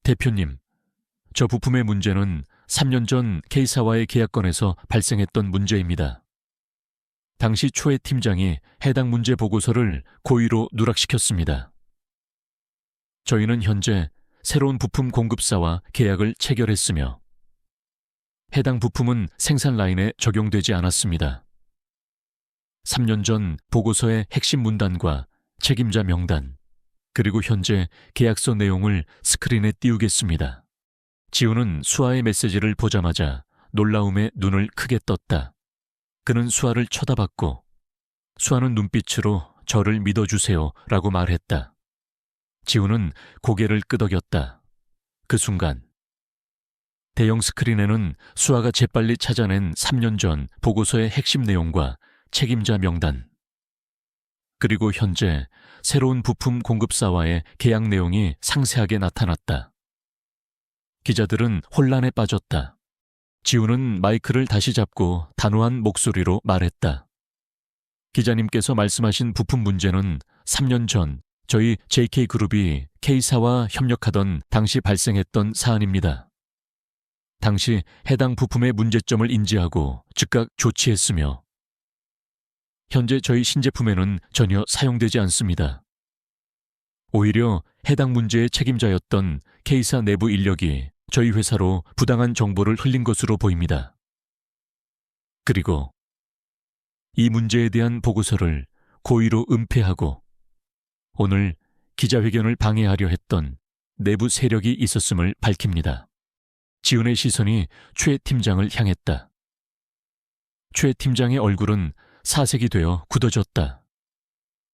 대표님, 저 부품의 문제는 3년 전 K사와의 계약건에서 발생했던 문제입니다. 당시 초의 팀장이 해당 문제 보고서를 고의로 누락시켰습니다. 저희는 현재 새로운 부품 공급사와 계약을 체결했으며 해당 부품은 생산 라인에 적용되지 않았습니다. 3년 전 보고서의 핵심 문단과 책임자 명단, 그리고 현재 계약서 내용을 스크린에 띄우겠습니다. 지훈은 수아의 메시지를 보자마자 놀라움에 눈을 크게 떴다. 그는 수아를 쳐다봤고 수아는 눈빛으로 저를 믿어주세요 라고 말했다. 지훈은 고개를 끄덕였다. 그 순간 대형 스크린에는 수아가 재빨리 찾아낸 3년 전 보고서의 핵심 내용과 책임자 명단, 그리고 현재 새로운 부품 공급사와의 계약 내용이 상세하게 나타났다. 기자들은 혼란에 빠졌다. 지훈은 마이크를 다시 잡고 단호한 목소리로 말했다. 기자님께서 말씀하신 부품 문제는 3년 전 저희 JK그룹이 K사와 협력하던 당시 발생했던 사안입니다. 당시 해당 부품의 문제점을 인지하고 즉각 조치했으며 현재 저희 신제품에는 전혀 사용되지 않습니다. 오히려 해당 문제의 책임자였던 K사 내부 인력이 저희 회사로 부당한 정보를 흘린 것으로 보입니다. 그리고 이 문제에 대한 보고서를 고의로 은폐하고 오늘 기자회견을 방해하려 했던 내부 세력이 있었음을 밝힙니다. 지훈의 시선이 최 팀장을 향했다. 최 팀장의 얼굴은 사색이 되어 굳어졌다.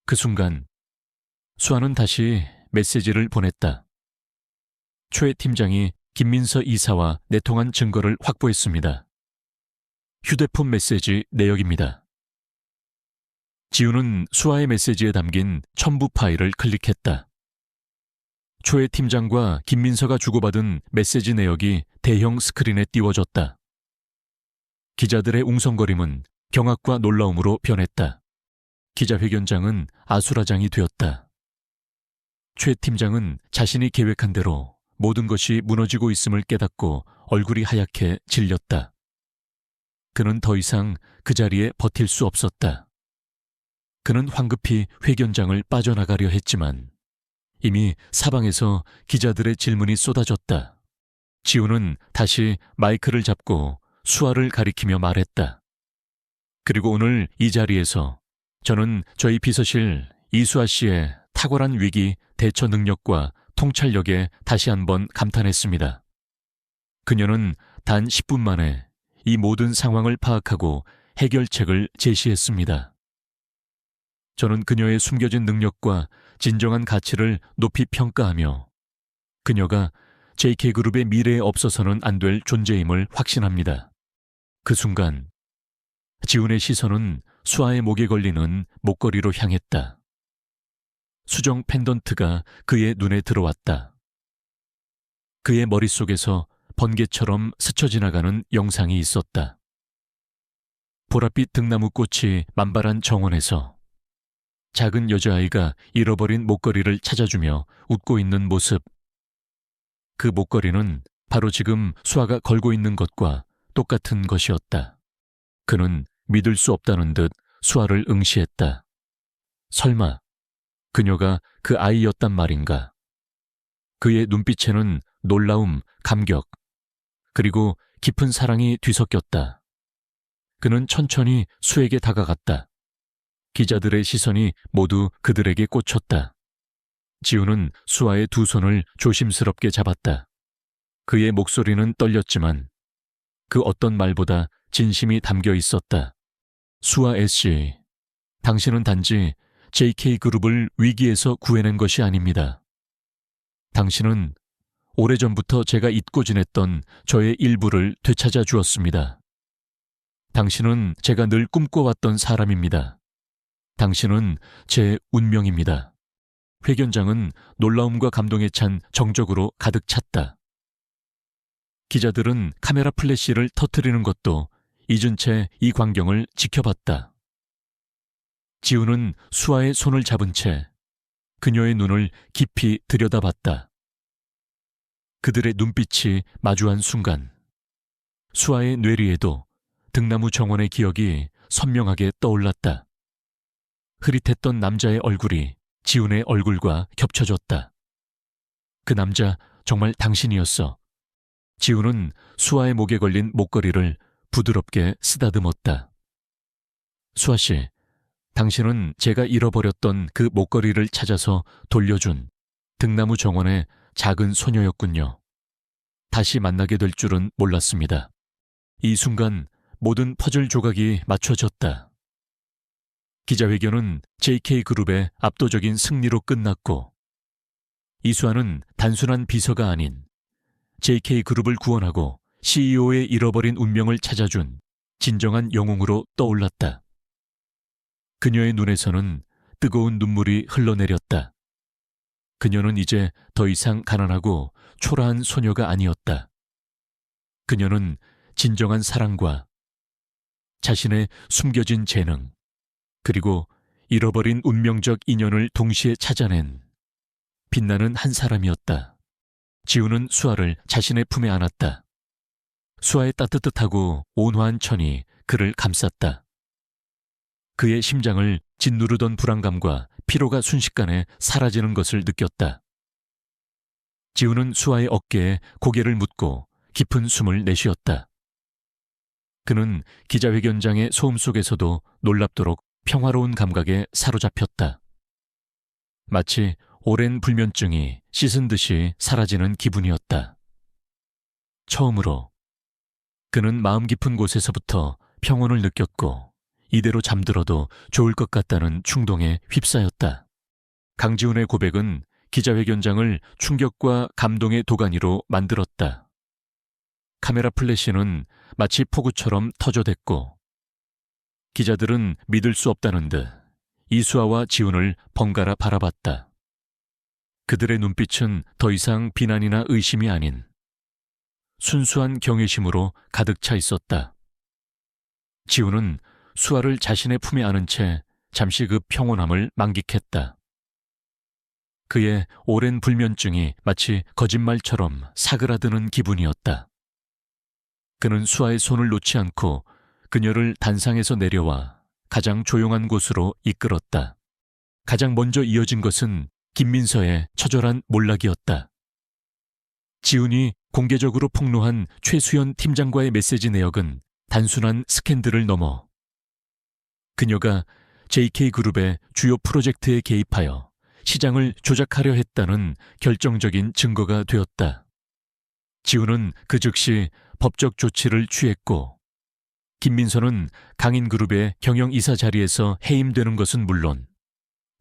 그 순간 수아는 다시 메시지를 보냈다. 최 팀장이 김민서 이사와 내통한 증거를 확보했습니다. 휴대폰 메시지 내역입니다. 지훈은 수아의 메시지에 담긴 첨부 파일을 클릭했다. 최 팀장과 김민서가 주고받은 메시지 내역이 대형 스크린에 띄워졌다. 기자들의 웅성거림은 경악과 놀라움으로 변했다. 기자회견장은 아수라장이 되었다. 최 팀장은 자신이 계획한 대로 모든 것이 무너지고 있음을 깨닫고 얼굴이 하얗게 질렸다. 그는 더 이상 그 자리에 버틸 수 없었다. 그는 황급히 회견장을 빠져나가려 했지만 이미 사방에서 기자들의 질문이 쏟아졌다. 지우는 다시 마이크를 잡고 수아를 가리키며 말했다. 그리고 오늘 이 자리에서 저는 저희 비서실 이수아 씨의 탁월한 위기 대처 능력과 통찰력에 다시 한번 감탄했습니다. 그녀는 단 10분 만에 이 모든 상황을 파악하고 해결책을 제시했습니다. 저는 그녀의 숨겨진 능력과 진정한 가치를 높이 평가하며 그녀가 JK그룹의 미래에 없어서는 안 될 존재임을 확신합니다. 그 순간 지훈의 시선은 수아의 목에 걸리는 목걸이로 향했다. 수정 펜던트가 그의 눈에 들어왔다. 그의 머릿속에서 번개처럼 스쳐 지나가는 영상이 있었다. 보랏빛 등나무꽃이 만발한 정원에서 작은 여자아이가 잃어버린 목걸이를 찾아주며 웃고 있는 모습. 그 목걸이는 바로 지금 수아가 걸고 있는 것과 똑같은 것이었다. 그는 믿을 수 없다는 듯 수아를 응시했다. 설마 그녀가 그 아이였단 말인가? 그의 눈빛에는 놀라움, 감격, 그리고 깊은 사랑이 뒤섞였다. 그는 천천히 수에게 다가갔다. 기자들의 시선이 모두 그들에게 꽂혔다. 지우는 수아의 두 손을 조심스럽게 잡았다. 그의 목소리는 떨렸지만 그 어떤 말보다 진심이 담겨 있었다. 수아 애씨, 당신은 단지 JK그룹을 위기에서 구해낸 것이 아닙니다. 당신은 오래전부터 제가 잊고 지냈던 저의 일부를 되찾아 주었습니다. 당신은 제가 늘 꿈꿔왔던 사람입니다. 당신은 제 운명입니다. 회견장은 놀라움과 감동에 찬 정적으로 가득 찼다. 기자들은 카메라 플래시를 터뜨리는 것도 잊은 채 이 광경을 지켜봤다. 지우는 수아의 손을 잡은 채 그녀의 눈을 깊이 들여다봤다. 그들의 눈빛이 마주한 순간 수아의 뇌리에도 등나무 정원의 기억이 선명하게 떠올랐다. 흐릿했던 남자의 얼굴이 지훈의 얼굴과 겹쳐졌다. 그 남자 정말 당신이었어. 지훈은 수아의 목에 걸린 목걸이를 부드럽게 쓰다듬었다. 수아 씨, 당신은 제가 잃어버렸던 그 목걸이를 찾아서 돌려준 등나무 정원의 작은 소녀였군요. 다시 만나게 될 줄은 몰랐습니다. 이 순간 모든 퍼즐 조각이 맞춰졌다. 기자회견은 JK그룹의 압도적인 승리로 끝났고 이수아는 단순한 비서가 아닌 JK그룹을 구원하고 CEO의 잃어버린 운명을 찾아준 진정한 영웅으로 떠올랐다. 그녀의 눈에서는 뜨거운 눈물이 흘러내렸다. 그녀는 이제 더 이상 가난하고 초라한 소녀가 아니었다. 그녀는 진정한 사랑과 자신의 숨겨진 재능, 그리고 잃어버린 운명적 인연을 동시에 찾아낸 빛나는 한 사람이었다. 지우는 수아를 자신의 품에 안았다. 수아의 따뜻하고 온화한 천이 그를 감쌌다. 그의 심장을 짓누르던 불안감과 피로가 순식간에 사라지는 것을 느꼈다. 지우는 수아의 어깨에 고개를 묻고 깊은 숨을 내쉬었다. 그는 기자회견장의 소음 속에서도 놀랍도록 평화로운 감각에 사로잡혔다. 마치 오랜 불면증이 씻은 듯이 사라지는 기분이었다. 처음으로 그는 마음 깊은 곳에서부터 평온을 느꼈고 이대로 잠들어도 좋을 것 같다는 충동에 휩싸였다. 강지훈의 고백은 기자회견장을 충격과 감동의 도가니로 만들었다. 카메라 플래시는 마치 폭우처럼 터져댔고 기자들은 믿을 수 없다는 듯 이수아와 지훈을 번갈아 바라봤다. 그들의 눈빛은 더 이상 비난이나 의심이 아닌 순수한 경외심으로 가득 차 있었다. 지훈은 수아를 자신의 품에 안은 채 잠시 그 평온함을 만끽했다. 그의 오랜 불면증이 마치 거짓말처럼 사그라드는 기분이었다. 그는 수아의 손을 놓지 않고 그녀를 단상에서 내려와 가장 조용한 곳으로 이끌었다. 가장 먼저 이어진 것은 김민서의 처절한 몰락이었다. 지훈이 공개적으로 폭로한 최수연 팀장과의 메시지 내역은 단순한 스캔들을 넘어 그녀가 JK그룹의 주요 프로젝트에 개입하여 시장을 조작하려 했다는 결정적인 증거가 되었다. 지훈은 그 즉시 법적 조치를 취했고 김민서는 강인그룹의 경영이사 자리에서 해임되는 것은 물론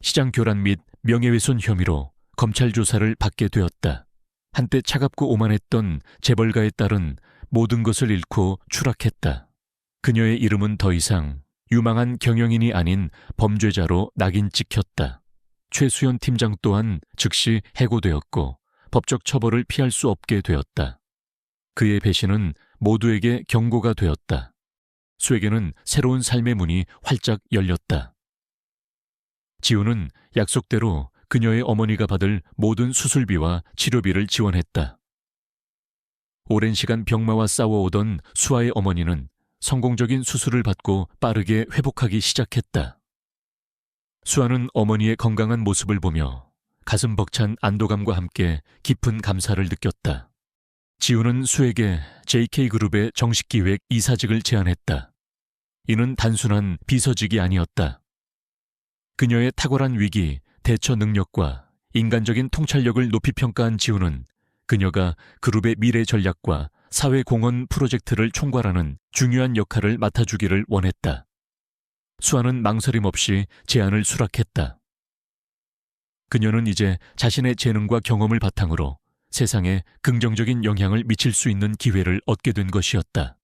시장 교란 및 명예훼손 혐의로 검찰 조사를 받게 되었다. 한때 차갑고 오만했던 재벌가에 따른 모든 것을 잃고 추락했다. 그녀의 이름은 더 이상 유망한 경영인이 아닌 범죄자로 낙인 찍혔다. 최수연 팀장 또한 즉시 해고되었고 법적 처벌을 피할 수 없게 되었다. 그의 배신은 모두에게 경고가 되었다. 수에게는 새로운 삶의 문이 활짝 열렸다. 지훈은 약속대로 그녀의 어머니가 받을 모든 수술비와 치료비를 지원했다. 오랜 시간 병마와 싸워오던 수아의 어머니는 성공적인 수술을 받고 빠르게 회복하기 시작했다. 수아는 어머니의 건강한 모습을 보며 가슴 벅찬 안도감과 함께 깊은 감사를 느꼈다. 지훈은 수에게 JK그룹의 정식기획 이사직을 제안했다. 이는 단순한 비서직이 아니었다. 그녀의 탁월한 위기, 대처 능력과 인간적인 통찰력을 높이 평가한 지훈은 그녀가 그룹의 미래 전략과 사회 공헌 프로젝트를 총괄하는 중요한 역할을 맡아주기를 원했다. 수아는 망설임 없이 제안을 수락했다. 그녀는 이제 자신의 재능과 경험을 바탕으로 세상에 긍정적인 영향을 미칠 수 있는 기회를 얻게 된 것이었다.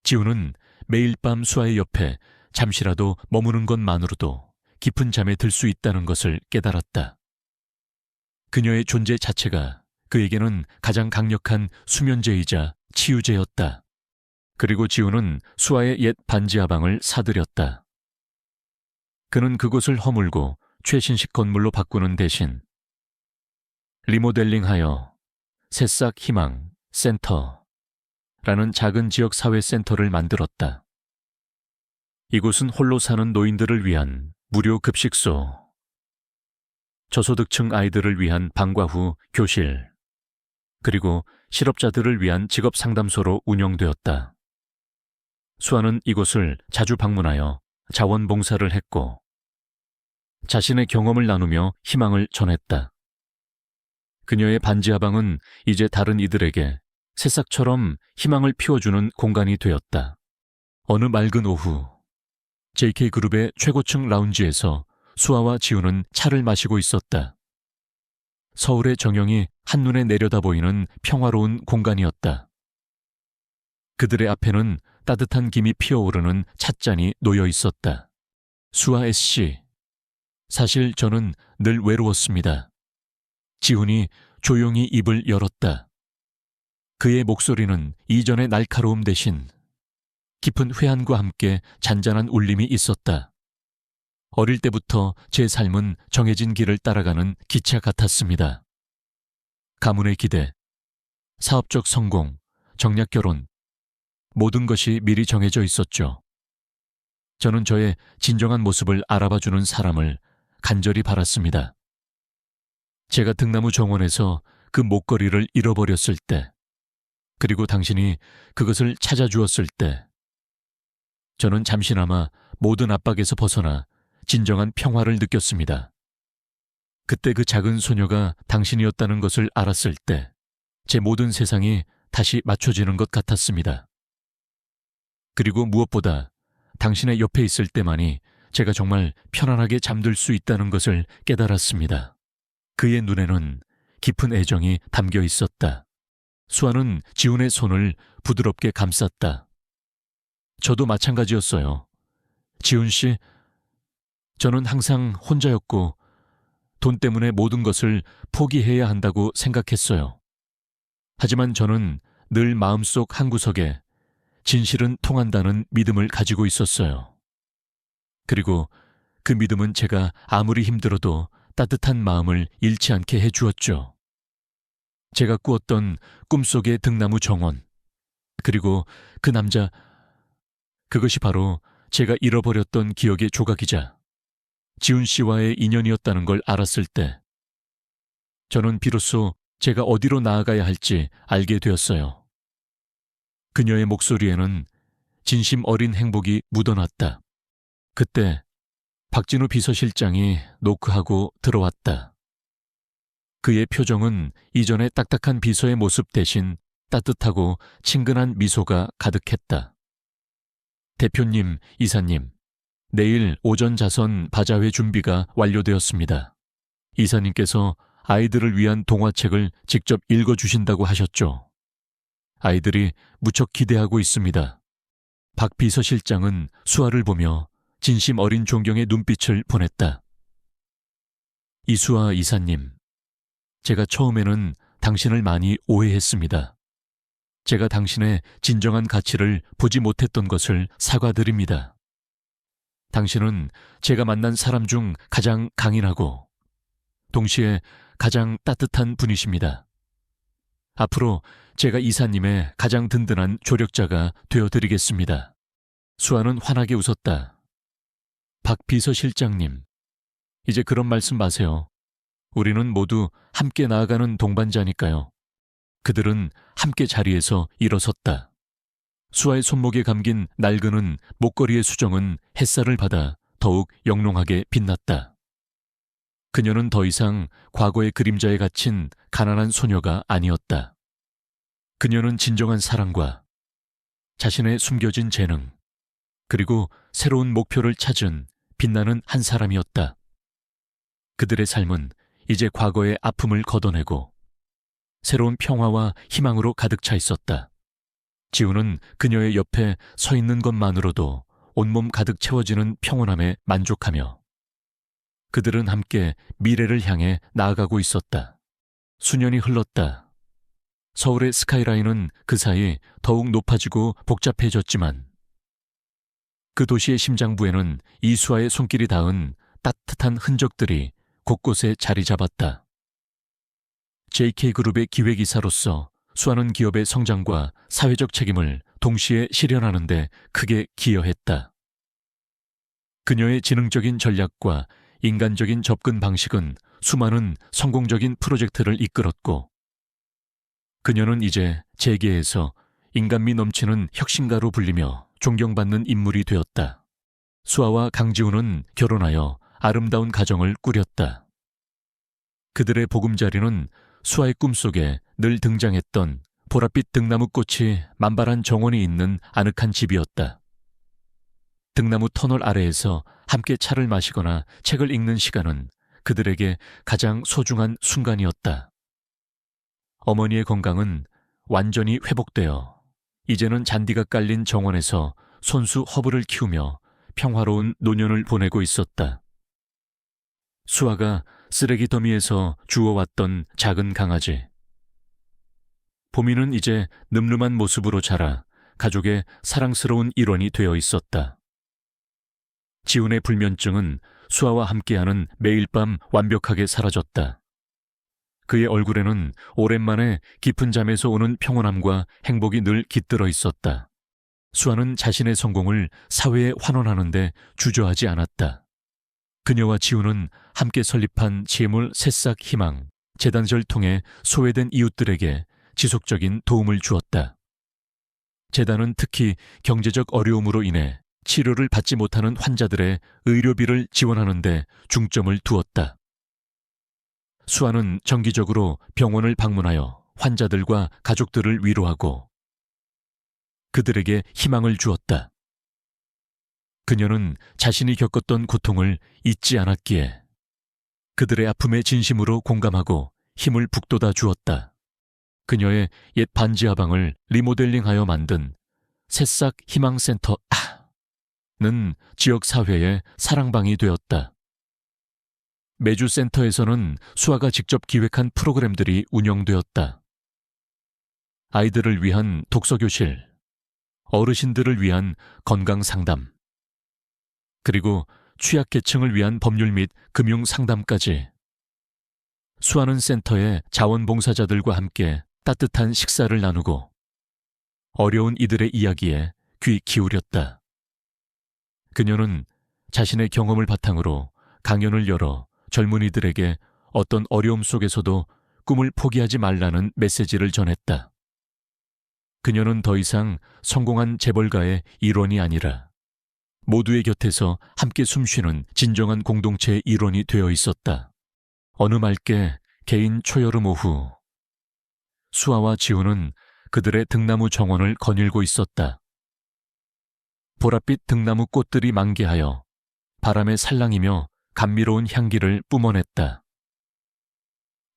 지훈은 매일 밤 수아의 옆에 잠시라도 머무는 것만으로도 깊은 잠에 들 수 있다는 것을 깨달았다. 그녀의 존재 자체가 그에게는 가장 강력한 수면제이자 치유제였다. 그리고 지훈은 수아의 옛 반지 하방을 사들였다. 그는 그곳을 허물고 최신식 건물로 바꾸는 대신 리모델링하여 새싹 희망 센터라는 작은 지역 사회센터를 만들었다. 이곳은 홀로 사는 노인들을 위한 무료 급식소, 저소득층 아이들을 위한 방과 후 교실, 그리고 실업자들을 위한 직업 상담소로 운영되었다. 수아는 이곳을 자주 방문하여 자원봉사를 했고 자신의 경험을 나누며 희망을 전했다. 그녀의 반지 하방은 이제 다른 이들에게 새싹처럼 희망을 피워주는 공간이 되었다. 어느 맑은 오후 JK그룹의 최고층 라운지에서 수아와 지훈은 차를 마시고 있었다. 서울의 정영이 한눈에 내려다보이는 평화로운 공간이었다. 그들의 앞에는 따뜻한 김이 피어오르는 찻잔이 놓여 있었다. 수아 S씨, 사실 저는 늘 외로웠습니다. 지훈이 조용히 입을 열었다. 그의 목소리는 이전의 날카로움 대신 깊은 회한과 함께 잔잔한 울림이 있었다. 어릴 때부터 제 삶은 정해진 길을 따라가는 기차 같았습니다. 가문의 기대, 사업적 성공, 정략 결혼, 모든 것이 미리 정해져 있었죠. 저는 저의 진정한 모습을 알아봐주는 사람을 간절히 바랐습니다. 제가 등나무 정원에서 그 목걸이를 잃어버렸을 때, 그리고 당신이 그것을 찾아주었을 때, 저는 잠시나마 모든 압박에서 벗어나 진정한 평화를 느꼈습니다. 그때 그 작은 소녀가 당신이었다는 것을 알았을 때, 제 모든 세상이 다시 맞춰지는 것 같았습니다. 그리고 무엇보다 당신의 옆에 있을 때만이 제가 정말 편안하게 잠들 수 있다는 것을 깨달았습니다. 그의 눈에는 깊은 애정이 담겨 있었다. 수아는 지훈의 손을 부드럽게 감쌌다. 저도 마찬가지였어요. 지훈 씨, 저는 항상 혼자였고 돈 때문에 모든 것을 포기해야 한다고 생각했어요. 하지만 저는 늘 마음속 한구석에 진실은 통한다는 믿음을 가지고 있었어요. 그리고 그 믿음은 제가 아무리 힘들어도 따뜻한 마음을 잃지 않게 해주었죠. 제가 꾸었던 꿈속의 등나무 정원, 그리고 그 남자, 그것이 바로 제가 잃어버렸던 기억의 조각이자 지훈 씨와의 인연이었다는 걸 알았을 때 저는 비로소 제가 어디로 나아가야 할지 알게 되었어요. 그녀의 목소리에는 진심 어린 행복이 묻어났다. 그때 박진우 비서실장이 노크하고 들어왔다. 그의 표정은 이전의 딱딱한 비서의 모습 대신 따뜻하고 친근한 미소가 가득했다. 대표님, 이사님, 내일 오전 자선 바자회 준비가 완료되었습니다. 이사님께서 아이들을 위한 동화책을 직접 읽어주신다고 하셨죠. 아이들이 무척 기대하고 있습니다. 박 비서실장은 수아를 보며 진심 어린 존경의 눈빛을 보냈다. 이수아 이사님, 제가 처음에는 당신을 많이 오해했습니다. 제가 당신의 진정한 가치를 보지 못했던 것을 사과드립니다. 당신은 제가 만난 사람 중 가장 강인하고 동시에 가장 따뜻한 분이십니다. 앞으로 제가 이사님의 가장 든든한 조력자가 되어드리겠습니다. 수아는 환하게 웃었다. 박 비서실장님, 이제 그런 말씀 마세요. 우리는 모두 함께 나아가는 동반자니까요. 그들은 함께 자리에서 일어섰다. 수아의 손목에 감긴 낡은 목걸이의 수정은 햇살을 받아 더욱 영롱하게 빛났다. 그녀는 더 이상 과거의 그림자에 갇힌 가난한 소녀가 아니었다. 그녀는 진정한 사랑과 자신의 숨겨진 재능, 그리고 새로운 목표를 찾은 빛나는 한 사람이었다. 그들의 삶은 이제 과거의 아픔을 걷어내고 새로운 평화와 희망으로 가득 차 있었다. 지우는 그녀의 옆에 서 있는 것만으로도 온몸 가득 채워지는 평온함에 만족하며 그들은 함께 미래를 향해 나아가고 있었다. 수년이 흘렀다. 서울의 스카이라인은 그 사이 더욱 높아지고 복잡해졌지만 그 도시의 심장부에는 이수아의 손길이 닿은 따뜻한 흔적들이 곳곳에 자리 잡았다. JK그룹의 기획이사로서 수아는 기업의 성장과 사회적 책임을 동시에 실현하는 데 크게 기여했다. 그녀의 지능적인 전략과 인간적인 접근 방식은 수많은 성공적인 프로젝트를 이끌었고 그녀는 이제 재계에서 인간미 넘치는 혁신가로 불리며 존경받는 인물이 되었다. 수아와 강지훈은 결혼하여 아름다운 가정을 꾸렸다. 그들의 보금자리는 수아의 꿈속에 늘 등장했던 보랏빛 등나무꽃이 만발한 정원이 있는 아늑한 집이었다. 등나무 터널 아래에서 함께 차를 마시거나 책을 읽는 시간은 그들에게 가장 소중한 순간이었다. 어머니의 건강은 완전히 회복되어 이제는 잔디가 깔린 정원에서 손수 허브를 키우며 평화로운 노년을 보내고 있었다. 수아가 쓰레기 더미에서 주워왔던 작은 강아지. 보미는 이제 늠름한 모습으로 자라 가족의 사랑스러운 일원이 되어 있었다. 지훈의 불면증은 수아와 함께하는 매일 밤 완벽하게 사라졌다. 그의 얼굴에는 오랜만에 깊은 잠에서 오는 평온함과 행복이 늘 깃들어 있었다. 수아는 자신의 성공을 사회에 환원하는데 주저하지 않았다. 그녀와 지훈은 함께 설립한 재물 새싹 희망 재단을 통해 소외된 이웃들에게 지속적인 도움을 주었다. 재단은 특히 경제적 어려움으로 인해 치료를 받지 못하는 환자들의 의료비를 지원하는 데 중점을 두었다. 수아는 정기적으로 병원을 방문하여 환자들과 가족들을 위로하고 그들에게 희망을 주었다. 그녀는 자신이 겪었던 고통을 잊지 않았기에 그들의 아픔에 진심으로 공감하고 힘을 북돋아 주었다. 그녀의 옛 반지 하방을 리모델링하여 만든 새싹 희망센터는 지역사회의 사랑방이 되었다. 매주 센터에서는 수아가 직접 기획한 프로그램들이 운영되었다. 아이들을 위한 독서교실, 어르신들을 위한 건강상담, 그리고 취약계층을 위한 법률 및 금융상담까지. 수아는 센터의 자원봉사자들과 함께 따뜻한 식사를 나누고 어려운 이들의 이야기에 귀 기울였다. 그녀는 자신의 경험을 바탕으로 강연을 열어 젊은이들에게 어떤 어려움 속에서도 꿈을 포기하지 말라는 메시지를 전했다. 그녀는 더 이상 성공한 재벌가의 일원이 아니라 모두의 곁에서 함께 숨쉬는 진정한 공동체의 일원이 되어 있었다. 어느 맑게 개인 초여름 오후, 수아와 지우는 그들의 등나무 정원을 거닐고 있었다. 보랏빛 등나무 꽃들이 만개하여 바람에 살랑이며 감미로운 향기를 뿜어냈다.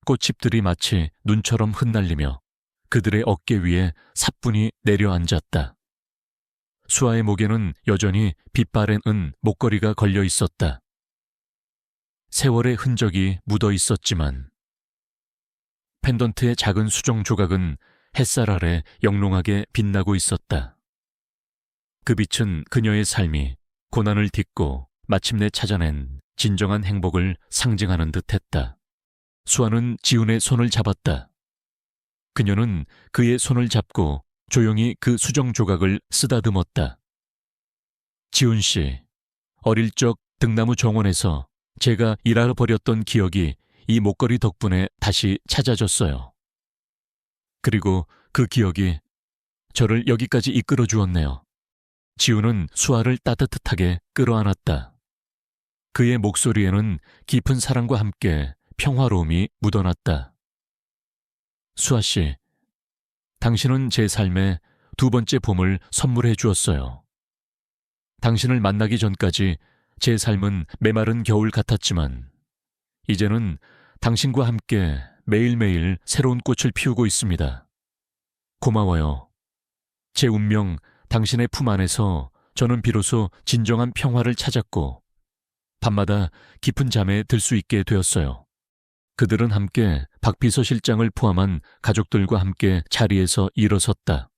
꽃잎들이 마치 눈처럼 흩날리며 그들의 어깨 위에 사뿐히 내려앉았다. 수아의 목에는 여전히 빛바랜 은 목걸이가 걸려 있었다. 세월의 흔적이 묻어 있었지만 펜던트의 작은 수정 조각은 햇살 아래 영롱하게 빛나고 있었다. 그 빛은 그녀의 삶이 고난을 딛고 마침내 찾아낸 진정한 행복을 상징하는 듯했다. 수아는 지훈의 손을 잡았다. 그녀는 그의 손을 잡고 조용히 그 수정 조각을 쓰다듬었다. 지훈 씨, 어릴 적 등나무 정원에서 제가 잃어버렸던 기억이 이 목걸이 덕분에 다시 찾아졌어요. 그리고 그 기억이 저를 여기까지 이끌어 주었네요. 지훈은 수아를 따뜻하게 끌어안았다. 그의 목소리에는 깊은 사랑과 함께 평화로움이 묻어났다. 수아 씨, 당신은 제 삶에 두 번째 봄을 선물해 주었어요. 당신을 만나기 전까지 제 삶은 메마른 겨울 같았지만 이제는 당신과 함께 매일매일 새로운 꽃을 피우고 있습니다. 고마워요. 제 운명, 당신의 품 안에서 저는 비로소 진정한 평화를 찾았고 밤마다 깊은 잠에 들 수 있게 되었어요. 그들은 함께 박 비서실장을 포함한 가족들과 함께 자리에서 일어섰다.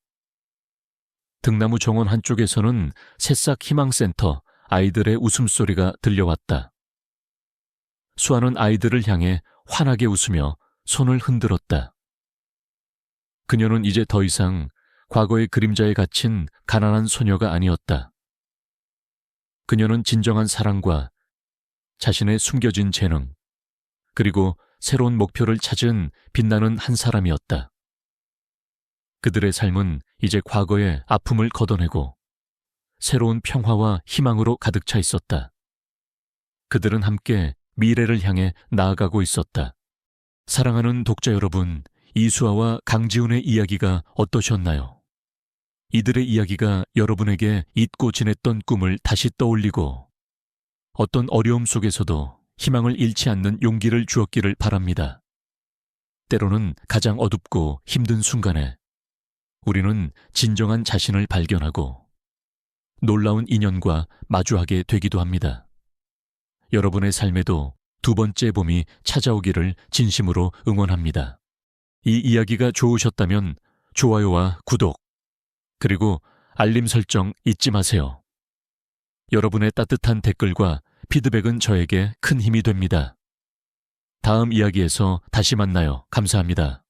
등나무 정원 한쪽에서는 새싹 희망센터 아이들의 웃음소리가 들려왔다. 수아는 아이들을 향해 환하게 웃으며 손을 흔들었다. 그녀는 이제 더 이상 과거의 그림자에 갇힌 가난한 소녀가 아니었다. 그녀는 진정한 사랑과 자신의 숨겨진 재능, 그리고 새로운 목표를 찾은 빛나는 한 사람이었다. 그들의 삶은 이제 과거의 아픔을 걷어내고 새로운 평화와 희망으로 가득 차 있었다. 그들은 함께 미래를 향해 나아가고 있었다. 사랑하는 독자 여러분, 이수아와 강지훈의 이야기가 어떠셨나요? 이들의 이야기가 여러분에게 잊고 지냈던 꿈을 다시 떠올리고 어떤 어려움 속에서도 희망을 잃지 않는 용기를 주었기를 바랍니다. 때로는 가장 어둡고 힘든 순간에 우리는 진정한 자신을 발견하고 놀라운 인연과 마주하게 되기도 합니다. 여러분의 삶에도 두 번째 봄이 찾아오기를 진심으로 응원합니다. 이 이야기가 좋으셨다면 좋아요와 구독, 그리고 알림 설정 잊지 마세요. 여러분의 따뜻한 댓글과 피드백은 저에게 큰 힘이 됩니다. 다음 이야기에서 다시 만나요. 감사합니다.